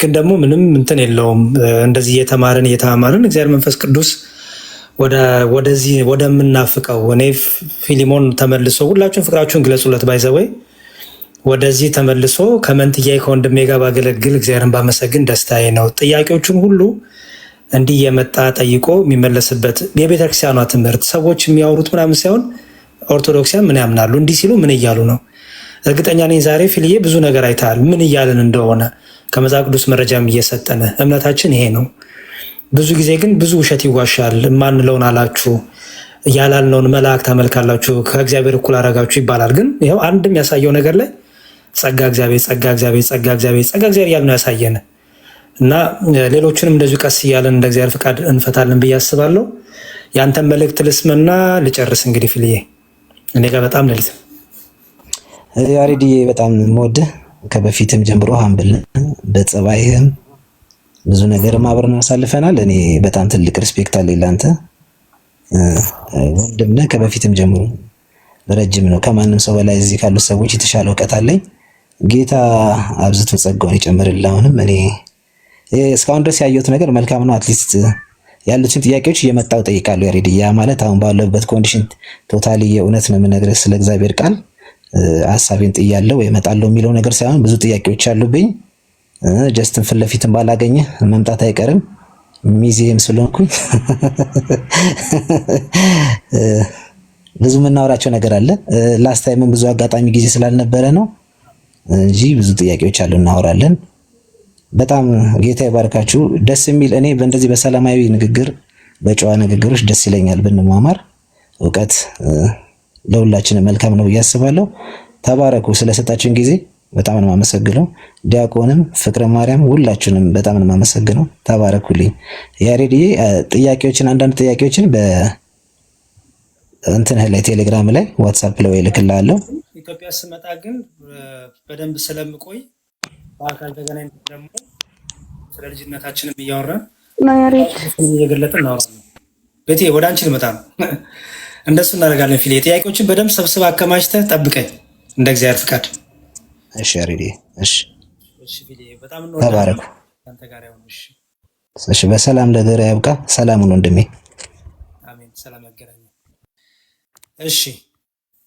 ግን ደግሞ ምንም እንትን የለውም። እንደዚህ እየተማርን እግዚአብሔር መንፈስ ቅዱስ ወደዚህ ወደምናፍቀው እኔ ፊሊሞን ተመልሶ ሁላችሁም ፍቅራችሁን ግለጹለት ባይዘወይ ወደዚህ ተመልሶ ከመንትያዬ ከወንድሜ ጋር ባገለግል እግዚአብሔርን ባመሰግን ደስታዬ ነው። ጥያቄዎቹን ሁሉ እንዲህ የመጣ ጠይቆ የሚመለስበት የቤተክርስቲያኗ ትምህርት ሰዎች የሚያወሩት ምናምን ሳይሆን ኦርቶዶክሲያን ምን ያምናሉ፣ እንዲህ ሲሉ ምን እያሉ ነው። እርግጠኛ ነኝ ዛሬ ፊልዬ ብዙ ነገር አይተሃል፣ ምን እያልን እንደሆነ ከመጽሐፍ ቅዱስ መረጃም እየሰጠነ እምነታችን ይሄ ነው። ብዙ ጊዜ ግን ብዙ ውሸት ይዋሻል። የማንለውን አላችሁ፣ ያላልነውን መልአክ ታመልካላችሁ፣ ከእግዚአብሔር እኩል አረጋችሁ ይባላል። ግን ይኸው አንድም ያሳየው ነገር ላይ ጸጋ እግዚአብሔር እያልን ነው ያሳየን እና ሌሎችንም እንደዚሁ ቀስ እያለን እንደ እግዚአብሔር ፍቃድ እንፈታለን ብዬ አስባለሁ። ያንተን መልእክት ልስምና ልጨርስ። እንግዲህ ፊልዬ እኔ ጋር በጣም ሌሊት ያሬድዬ በጣም የምወድህ ከበፊትም ጀምሮ ሀምብል በጸባይህም ብዙ ነገር አብረን አሳልፈናል። እኔ በጣም ትልቅ ሪስፔክት አለኝ ለአንተ ወንድም ነህ። ከበፊትም ጀምሮ ረጅም ነው። ከማንም ሰው በላይ እዚህ ካሉት ሰዎች የተሻለ እውቀት አለኝ። ጌታ አብዝቶ ጸጋውን ይጨምርልህ። አሁንም እኔ እስካሁን ድረስ ያየሁት ነገር መልካም ነው። አትሊስት ያሉትን ጥያቄዎች እየመጣሁ ጠይቃለሁ። ያሬድዬ ማለት አሁን ባለበት ኮንዲሽን ቶታሊ የእውነት ነው የምነግርህ ስለ እግዚአብሔር ቃል ሀሳቤን ጥያለሁ ወይ እመጣለሁ የሚለው ነገር ሳይሆን ብዙ ጥያቄዎች አሉብኝ። ጀስትን ፊት ለፊትም ባላገኘህ መምጣት አይቀርም ሚዜም ስለሆንኩኝ ብዙ የምናወራቸው ነገር አለ። ላስት ታይምም ብዙ አጋጣሚ ጊዜ ስላልነበረ ነው እንጂ ብዙ ጥያቄዎች አሉ፣ እናወራለን። በጣም ጌታ ይባርካችሁ። ደስ የሚል እኔ በእንደዚህ በሰላማዊ ንግግር በጨዋ ንግግሮች ደስ ይለኛል ብንማማር። እውቀት ለሁላችንም መልካም ነው ብዬ አስባለሁ። ተባረኩ። ስለሰጣችሁን ጊዜ በጣም ነው የማመሰግነው። ዲያቆንም ፍቅረ ማርያም ሁላችሁንም በጣም ነው የማመሰግነው። ተባረኩልኝ። ያሬድዬ አንዳንድ ጥያቄዎችን በእንትንህ ላይ ቴሌግራም ላይ ዋትሳፕ ላይ እልክልሃለሁ። ኢትዮጵያ ስመጣ ግን በደንብ ስለምቆይ በአካል ተገናኝተን ደግሞ ስለ ልጅነታችንም እያወራን እየገለጥን እናወራለን። ቤቴ ወደ አንቺ ልመጣ ነው። እንደሱ እናደርጋለን። ፊልዬ ጥያቄዎችን በደንብ ሰብስብ አከማችተህ ጠብቀኝ። እንደ እግዚአብሔር ፍቃድ። እሺ አሬዲ። እሺ እሺ ቪዲዮ በጣም ተባረኩ። አንተ ጋር ያው እሺ እሺ በሰላም ለደረ ያብቃ። ሰላሙን ወንድሜ። አሜን። ሰላም ያገናኘን። እሺ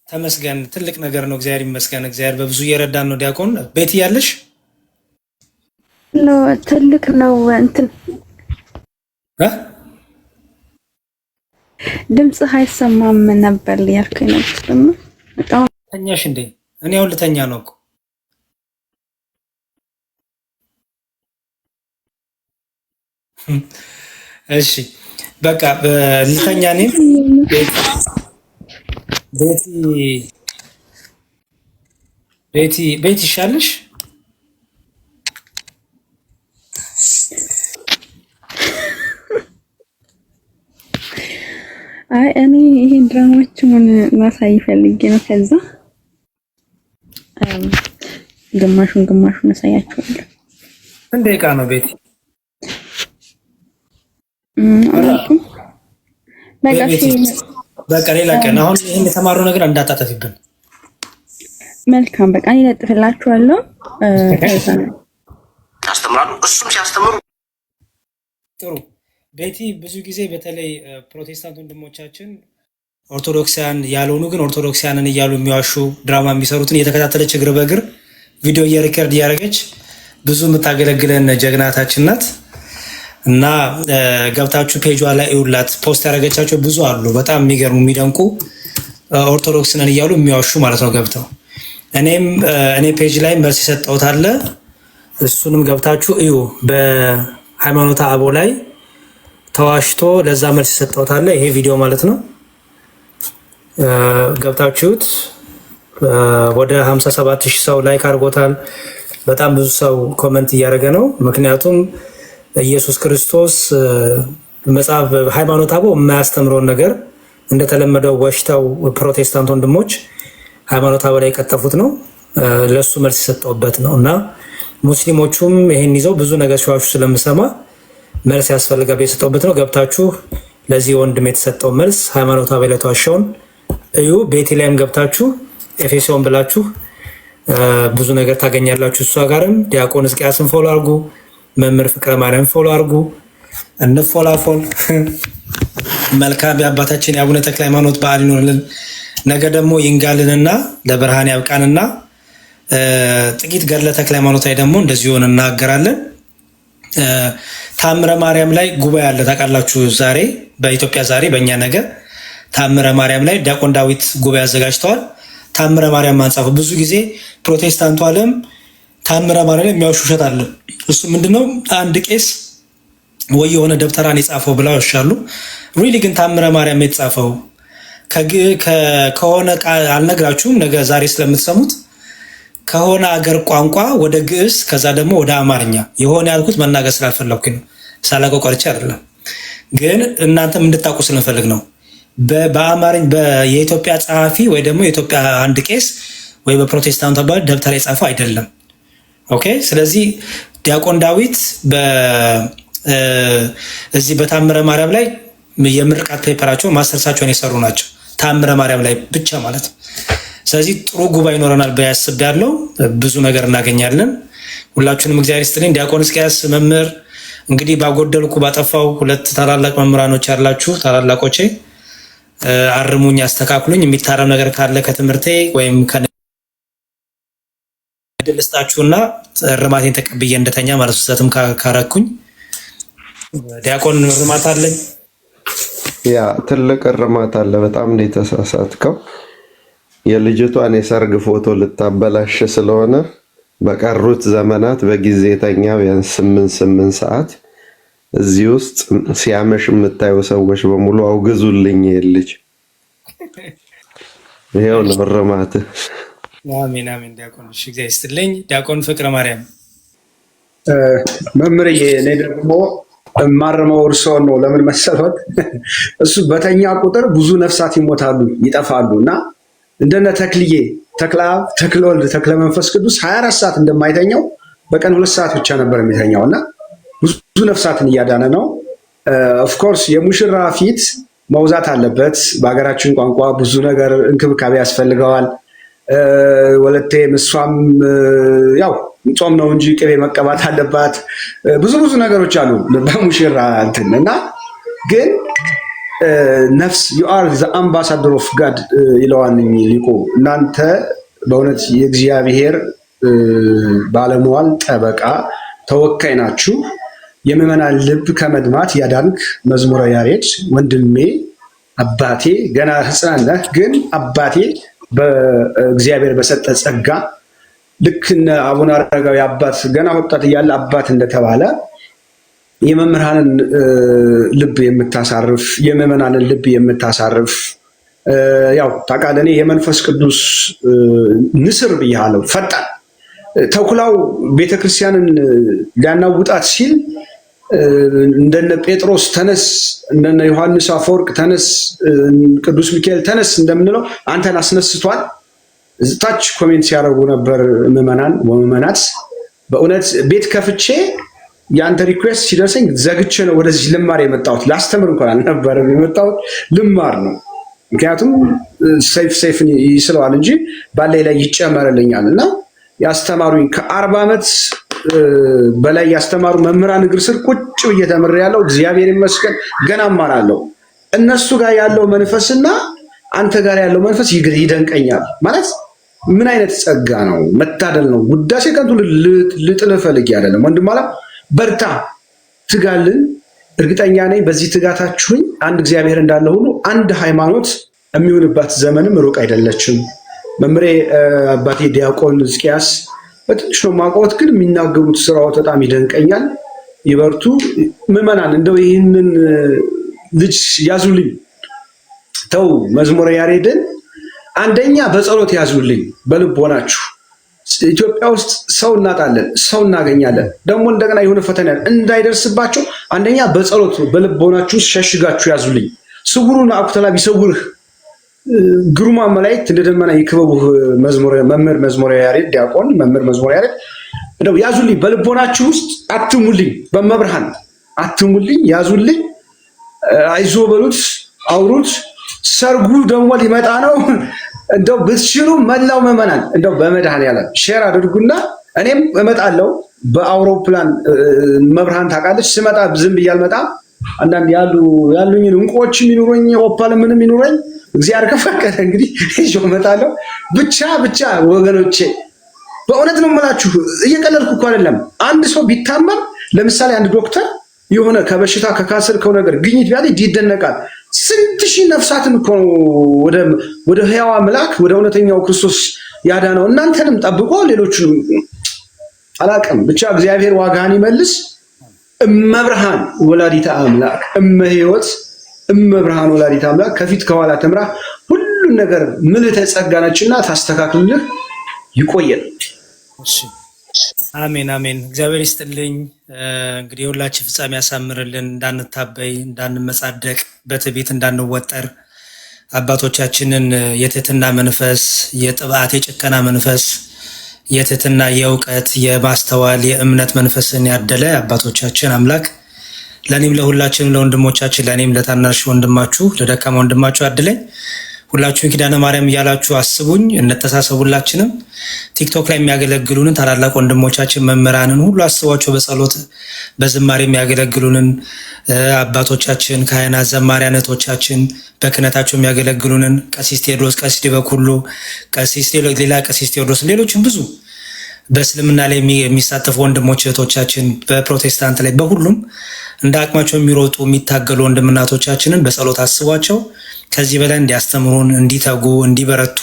ተመስገን። ትልቅ ነገር ነው። እግዚአብሔር ይመስገን። እግዚአብሔር በብዙ እየረዳን ነው። ዲያቆን ቤት እያለሽ ነው ትልቅ ነው እንትን ድምጽ አይሰማም ነበር ያልከኝ ነበር። በጣም ተኛሽ እንዴ? እኔ አሁን ልተኛ ነው እኮ። እሺ በቃ ልተኛ ነኝ። ቤቲ ይሻልሽ? አይ እኔ ይሄን ድራማችሁን ማሳይ ፈልጌ ነው። ከዛ ግማሹን አሳያችኋለሁ። እንደ ደቂቃ ነው ቤቲ? በቃ ሌላ ቀን። አሁን ይሄን የተማረው ነገር እንዳታጠፊብን። መልካም በቃ እኔ እለጥፍላችኋለሁ። ያስተምራሉ። እሱም ሲያስተምሩ ጥሩ። ቤቲ ብዙ ጊዜ በተለይ ፕሮቴስታንት ወንድሞቻችን ኦርቶዶክሳውያን ያልሆኑ ግን ኦርቶዶክሳውያንን እያሉ የሚዋሹ ድራማ የሚሰሩትን እየተከታተለች እግር በእግር ቪዲዮ እየሪከርድ እያደረገች ብዙ የምታገለግለን ጀግናታችን ናት እና ገብታችሁ ፔጇ ላይ ይውላት ፖስት ያደረገቻቸው ብዙ አሉ። በጣም የሚገርሙ የሚደንቁ ኦርቶዶክስንን እያሉ የሚዋሹ ማለት ነው። ገብተው እኔ ፔጅ ላይ መልስ የሰጠሁት አለ። እሱንም ገብታችሁ እዩ። በሃይማኖተ አበው ላይ ተዋሽቶ ለዛ መልስ የሰጠሁት አለ። ይሄ ቪዲዮ ማለት ነው። ገብታችሁት ወደ 57000 ሰው ላይክ አድርጎታል። በጣም ብዙ ሰው ኮመንት እያደረገ ነው። ምክንያቱም ኢየሱስ ክርስቶስ መጽሐፍ ሃይማኖተ አበው የማያስተምረውን ነገር እንደተለመደው ወሽተው ፕሮቴስታንት ወንድሞች ሃይማኖተ አበው ላይ የቀጠፉት ነው። ለሱ መልስ የሰጠውበት ነው እና ሙስሊሞቹም ይሄን ይዘው ብዙ ነገር ሲዋሹ ስለምሰማ መልስ ያስፈልጋል የሰጠውበት ነው። ገብታችሁ ለዚህ ወንድም የተሰጠው መልስ ሃይማኖተ አበው ላይ ተዋሸውን እዩ። ቤቴ ላይም ገብታችሁ ኤፌሶን ብላችሁ ብዙ ነገር ታገኛላችሁ። እሷ ጋርም ዲያቆን ሕዝቅያስን ፎሎ አድርጉ፣ መምህር ፍቅረ ማርያም ፎሎ አድርጉ። እንፎላፎል። መልካም የአባታችን የአቡነ ተክለ ሃይማኖት በዓል ይኖርልን። ነገ ደግሞ ይንጋልንና ለብርሃን ያብቃንና ጥቂት ገድለ ተክለ ሃይማኖት ላይ ደግሞ እንደዚህ ሆነ እናገራለን። ታምረ ማርያም ላይ ጉባኤ አለ ታውቃላችሁ። ዛሬ በኢትዮጵያ ዛሬ በእኛ ነገ ታምረ ማርያም ላይ ዲያቆን ዳዊት ጉባኤ አዘጋጅተዋል። ታምረ ማርያም ማንጻፉ ብዙ ጊዜ ፕሮቴስታንቱ ዓለም ታምረ ማርያም ላይ የሚያወሹ ውሸት አለ። እሱ ምንድነው? አንድ ቄስ ወይ የሆነ ደብተራን የጻፈው ብለው ያሻሉ። ሪሊ ግን ታምረ ማርያም የተጻፈው ከሆነ አልነግራችሁም፣ ነገ ዛሬ ስለምትሰሙት ከሆነ አገር ቋንቋ ወደ ግዕዝ ከዛ ደግሞ ወደ አማርኛ የሆነ ያልኩት መናገር ስላልፈለኩኝ ነው። ሳላውቀው ቀርቼ አይደለም፣ ግን እናንተም እንድታውቁ ስለምፈልግ ነው። በአማርኛ የኢትዮጵያ ጸሐፊ ወይ ደግሞ የኢትዮጵያ አንድ ቄስ ወይ በፕሮቴስታንት አባል ደብተር የጻፈው አይደለም። ኦኬ። ስለዚህ ዲያቆን ዳዊት እዚህ በታምረ ማርያም ላይ የምርቃት ፔፐራቸው ማስተርሳቸውን የሰሩ ናቸው። ታምረ ማርያም ላይ ብቻ ማለት ነው። ስለዚህ ጥሩ ጉባኤ ይኖረናል በያስብ ያለው ብዙ ነገር እናገኛለን። ሁላችሁንም እግዚአብሔር ይስጥልኝ። ዲያቆን ሕዝቅያስ መምህር እንግዲህ ባጎደልኩ ባጠፋው ሁለት ታላላቅ መምህራኖች ያላችሁ ታላላቆቼ አርሙኝ፣ አስተካክሉኝ። የሚታረም ነገር ካለ ከትምህርቴ ወይም ከድል ስጣችሁና እርማቴን ተቀብዬ እንደተኛ ማለት ስህተትም ካረኩኝ ዲያቆን እርማት አለኝ። ያ ትልቅ እርማት አለ። በጣም ነው የተሳሳትከው። የልጅቷን የሰርግ ፎቶ ልታበላሽ ስለሆነ በቀሩት ዘመናት በጊዜ ተኛ ቢያንስ 8 ሰዓት እዚህ ውስጥ ሲያመሽ የምታዩ ሰዎች በሙሉ አውግዙልኝ። ልጅ ይሄው ነው እርማት። አሜን አሜን። ዲያቆን እሺ፣ እግዚአብሔር ይስጥልኝ። ዲያቆን ፍቅረ ማርያም መምህርዬ፣ እኔ ደግሞ የማርመው እርስዎን ነው። ለምን መሰሎት? እሱ በተኛ ቁጥር ብዙ ነፍሳት ይሞታሉ፣ ይጠፋሉ እና እንደነ ተክልዬ ተክለ አብ፣ ተክለ ወልድ፣ ተክለ መንፈስ ቅዱስ 24 ሰዓት እንደማይተኛው በቀን 2 ሰዓት ብቻ ነበር የሚተኛው እና ብዙ ነፍሳትን እያዳነ ነው። ኦፍኮርስ የሙሽራ ፊት መውዛት አለበት። በሀገራችን ቋንቋ ብዙ ነገር እንክብካቤ ያስፈልገዋል። ወለቴ እሷም ያው ጾም ነው እንጂ ቅቤ መቀባት አለባት። ብዙ ነገሮች አሉ በሙሽራ እንትን እና ግን ነፍስ you are the ambassador of God ይለዋል ሊቁ። እናንተ በእውነት የእግዚአብሔር ባለሟል ጠበቃ ተወካይ ናችሁ። የምዕመናን ልብ ከመድማት ያዳንክ መዝሙረ ያሬድ ወንድሜ አባቴ ገና ሕፃን ነህ፣ ግን አባቴ በእግዚአብሔር በሰጠ ጸጋ ልክ እነ አቡነ አረጋዊ አባት ገና ወጣት እያለ አባት እንደተባለ የመምህራንን ልብ የምታሳርፍ የምዕመናንን ልብ የምታሳርፍ ያው ታውቃለህ፣ እኔ የመንፈስ ቅዱስ ንስር ብያለሁ። ፈጣን ተኩላው ቤተክርስቲያንን ሊያናውጣት ሲል እንደነ ጴጥሮስ ተነስ፣ እንደነ ዮሐንስ አፈወርቅ ተነስ፣ ቅዱስ ሚካኤል ተነስ እንደምንለው አንተን አስነስቷል። ታች ኮሜንት ሲያደርጉ ነበር ምዕመናት። በእውነት ቤት ከፍቼ የአንተ ሪኩዌስት ሲደርሰኝ ዘግቼ ነው ወደዚህ ልማር የመጣሁት። ላስተምር እንኳን አልነበረም የመጣሁት፣ ልማር ነው። ምክንያቱም ሰይፍን ይስለዋል እንጂ ባላይ ላይ ይጨመርልኛል እና ያስተማሩኝ ከ40 ዓመት በላይ ያስተማሩ መምህራን እግር ስር ቁጭ ብዬ ተምሬያለሁ። እግዚአብሔር ይመስገን ገና እማራለሁ። እነሱ ጋር ያለው መንፈስና አንተ ጋር ያለው መንፈስ ይደንቀኛል። ማለት ምን አይነት ጸጋ ነው! መታደል ነው። ውዳሴ ከንቱ ልጥልህ ፈልጌ አይደለም። ወንድም አላ በርታ፣ ትጋልን። እርግጠኛ ነኝ በዚህ ትጋታችሁኝ አንድ እግዚአብሔር እንዳለ ሁሉ አንድ ሃይማኖት የሚሆንባት ዘመንም ሩቅ አይደለችም። መምሬ አባቴ ዲያቆን ሕዝቅያስ በትንሽ ነው ማውቀውት፣ ግን የሚናገሩት ስራዎት በጣም ይደንቀኛል። ይበርቱ ምዕመናን። እንደው ይህንን ልጅ ያዙልኝ። ተው መዝሙረ ያሬድን አንደኛ በጸሎት ያዙልኝ በልቦናችሁ። ኢትዮጵያ ውስጥ ሰው እናጣለን፣ ሰው እናገኛለን። ደግሞ እንደገና የሆነ ፈተና እንዳይደርስባቸው አንደኛ በጸሎት በልቦናችሁ ሸሽጋችሁ ያዙልኝ። ስውሩን አኩተላ ቢሰውርህ ግሩማ መላእክት እንደ ደመና ይክበቡህ። መምህር መዝሙረ ያሬድ ዲያቆን መምህር መዝሙረ ያሬድ እንደው ያዙልኝ በልቦናችሁ ውስጥ አትሙልኝ፣ በመብርሃን አትሙልኝ፣ ያዙልኝ። አይዞ በሉት፣ አውሩት። ሰርጉ ደግሞ ሊመጣ ነው። እንደው ብትችሉ መላው ምዕመናን እንደው በመድኃኔዓለም ሼር አድርጉና እኔም እመጣለሁ በአውሮፕላን። መብርሃን ታውቃለች፣ ስመጣ ዝም ብዬ አልመጣም። አንዳንድ ያሉኝን እንቁዎችም ይኑረኝ ኦፓል ምንም ይኑረኝ እግዚአብሔር ከፈቀደ እንግዲህ ይዤ እመጣለሁ። ብቻ ወገኖቼ በእውነት ነው የምላችሁ፣ እየቀለድኩ እኮ አይደለም። አንድ ሰው ቢታመም ለምሳሌ አንድ ዶክተር የሆነ ከበሽታ ከካንሰር ከሆነ ነገር ግኝት ቢያገኝ ይደነቃል። ስንት ሺህ ነፍሳትን እኮ ወደ ሕያው አምላክ ወደ እውነተኛው ክርስቶስ ያዳነው። እናንተንም ጠብቆ ሌሎችንም አላቅም። ብቻ እግዚአብሔር ዋጋህን ይመልስ። እመብርሃን ወላዲተ አምላክ እመሕይወት እመብርሃን ወላዲተ አምላክ ከፊት ከኋላ ተምራ ሁሉን ነገር ምልዕተ ጸጋ ነችና ታስተካክልልህ። ይቆየን። አሜን አሜን። እግዚአብሔር ይስጥልኝ። እንግዲህ ሁላችን ፍጻሜ ያሳምርልን፣ እንዳንታበይ፣ እንዳንመጻደቅ፣ በትዕቢት እንዳንወጠር አባቶቻችንን የትህትና መንፈስ፣ የጥብዓት የጭከና መንፈስ፣ የትህትና የእውቀት የማስተዋል የእምነት መንፈስን ያደለ አባቶቻችን አምላክ ለእኔም ለሁላችንም ለወንድሞቻችን ለእኔም ለታናሽ ወንድማችሁ ለደካማ ወንድማችሁ አድለኝ። ሁላችሁን ኪዳነ ማርያም እያላችሁ አስቡኝ፣ እንተሳሰብ። ሁላችንም ቲክቶክ ላይ የሚያገለግሉንን ታላላቅ ወንድሞቻችን መምህራንን ሁሉ አስቧቸው። በጸሎት በዝማሬ የሚያገለግሉንን አባቶቻችን ካህናት፣ ዘማሪያን እህቶቻችን በክህነታቸው የሚያገለግሉንን ቀሲስ ቴዎድሮስ፣ ቀሲስ ዲበኩሉ፣ ሌላ ቀሲስ ቴዎድሮስ፣ ሌሎችም ብዙ በእስልምና ላይ የሚሳተፉ ወንድሞች እህቶቻችን፣ በፕሮቴስታንት ላይ በሁሉም እንደ አቅማቸው የሚሮጡ የሚታገሉ ወንድምናቶቻችንን በጸሎት አስቧቸው። ከዚህ በላይ እንዲያስተምሩን፣ እንዲተጉ፣ እንዲበረቱ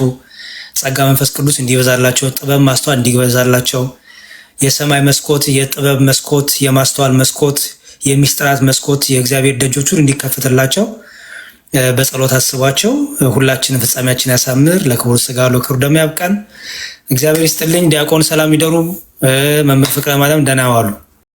ጸጋ መንፈስ ቅዱስ እንዲበዛላቸው፣ ጥበብ ማስተዋል እንዲበዛላቸው፣ የሰማይ መስኮት፣ የጥበብ መስኮት፣ የማስተዋል መስኮት፣ የሚስጥራት መስኮት፣ የእግዚአብሔር ደጆቹን እንዲከፍትላቸው በጸሎት አስቧቸው። ሁላችንም ፍጻሜያችን ያሳምር። ለክቡር ሥጋ ለክቡር ደሙ ያብቃን። እግዚአብሔር ይስጥልኝ። ዲያቆን ሰላም ይደሩ። መምህር ፍቅረ ማርያም ደህና ዋሉ።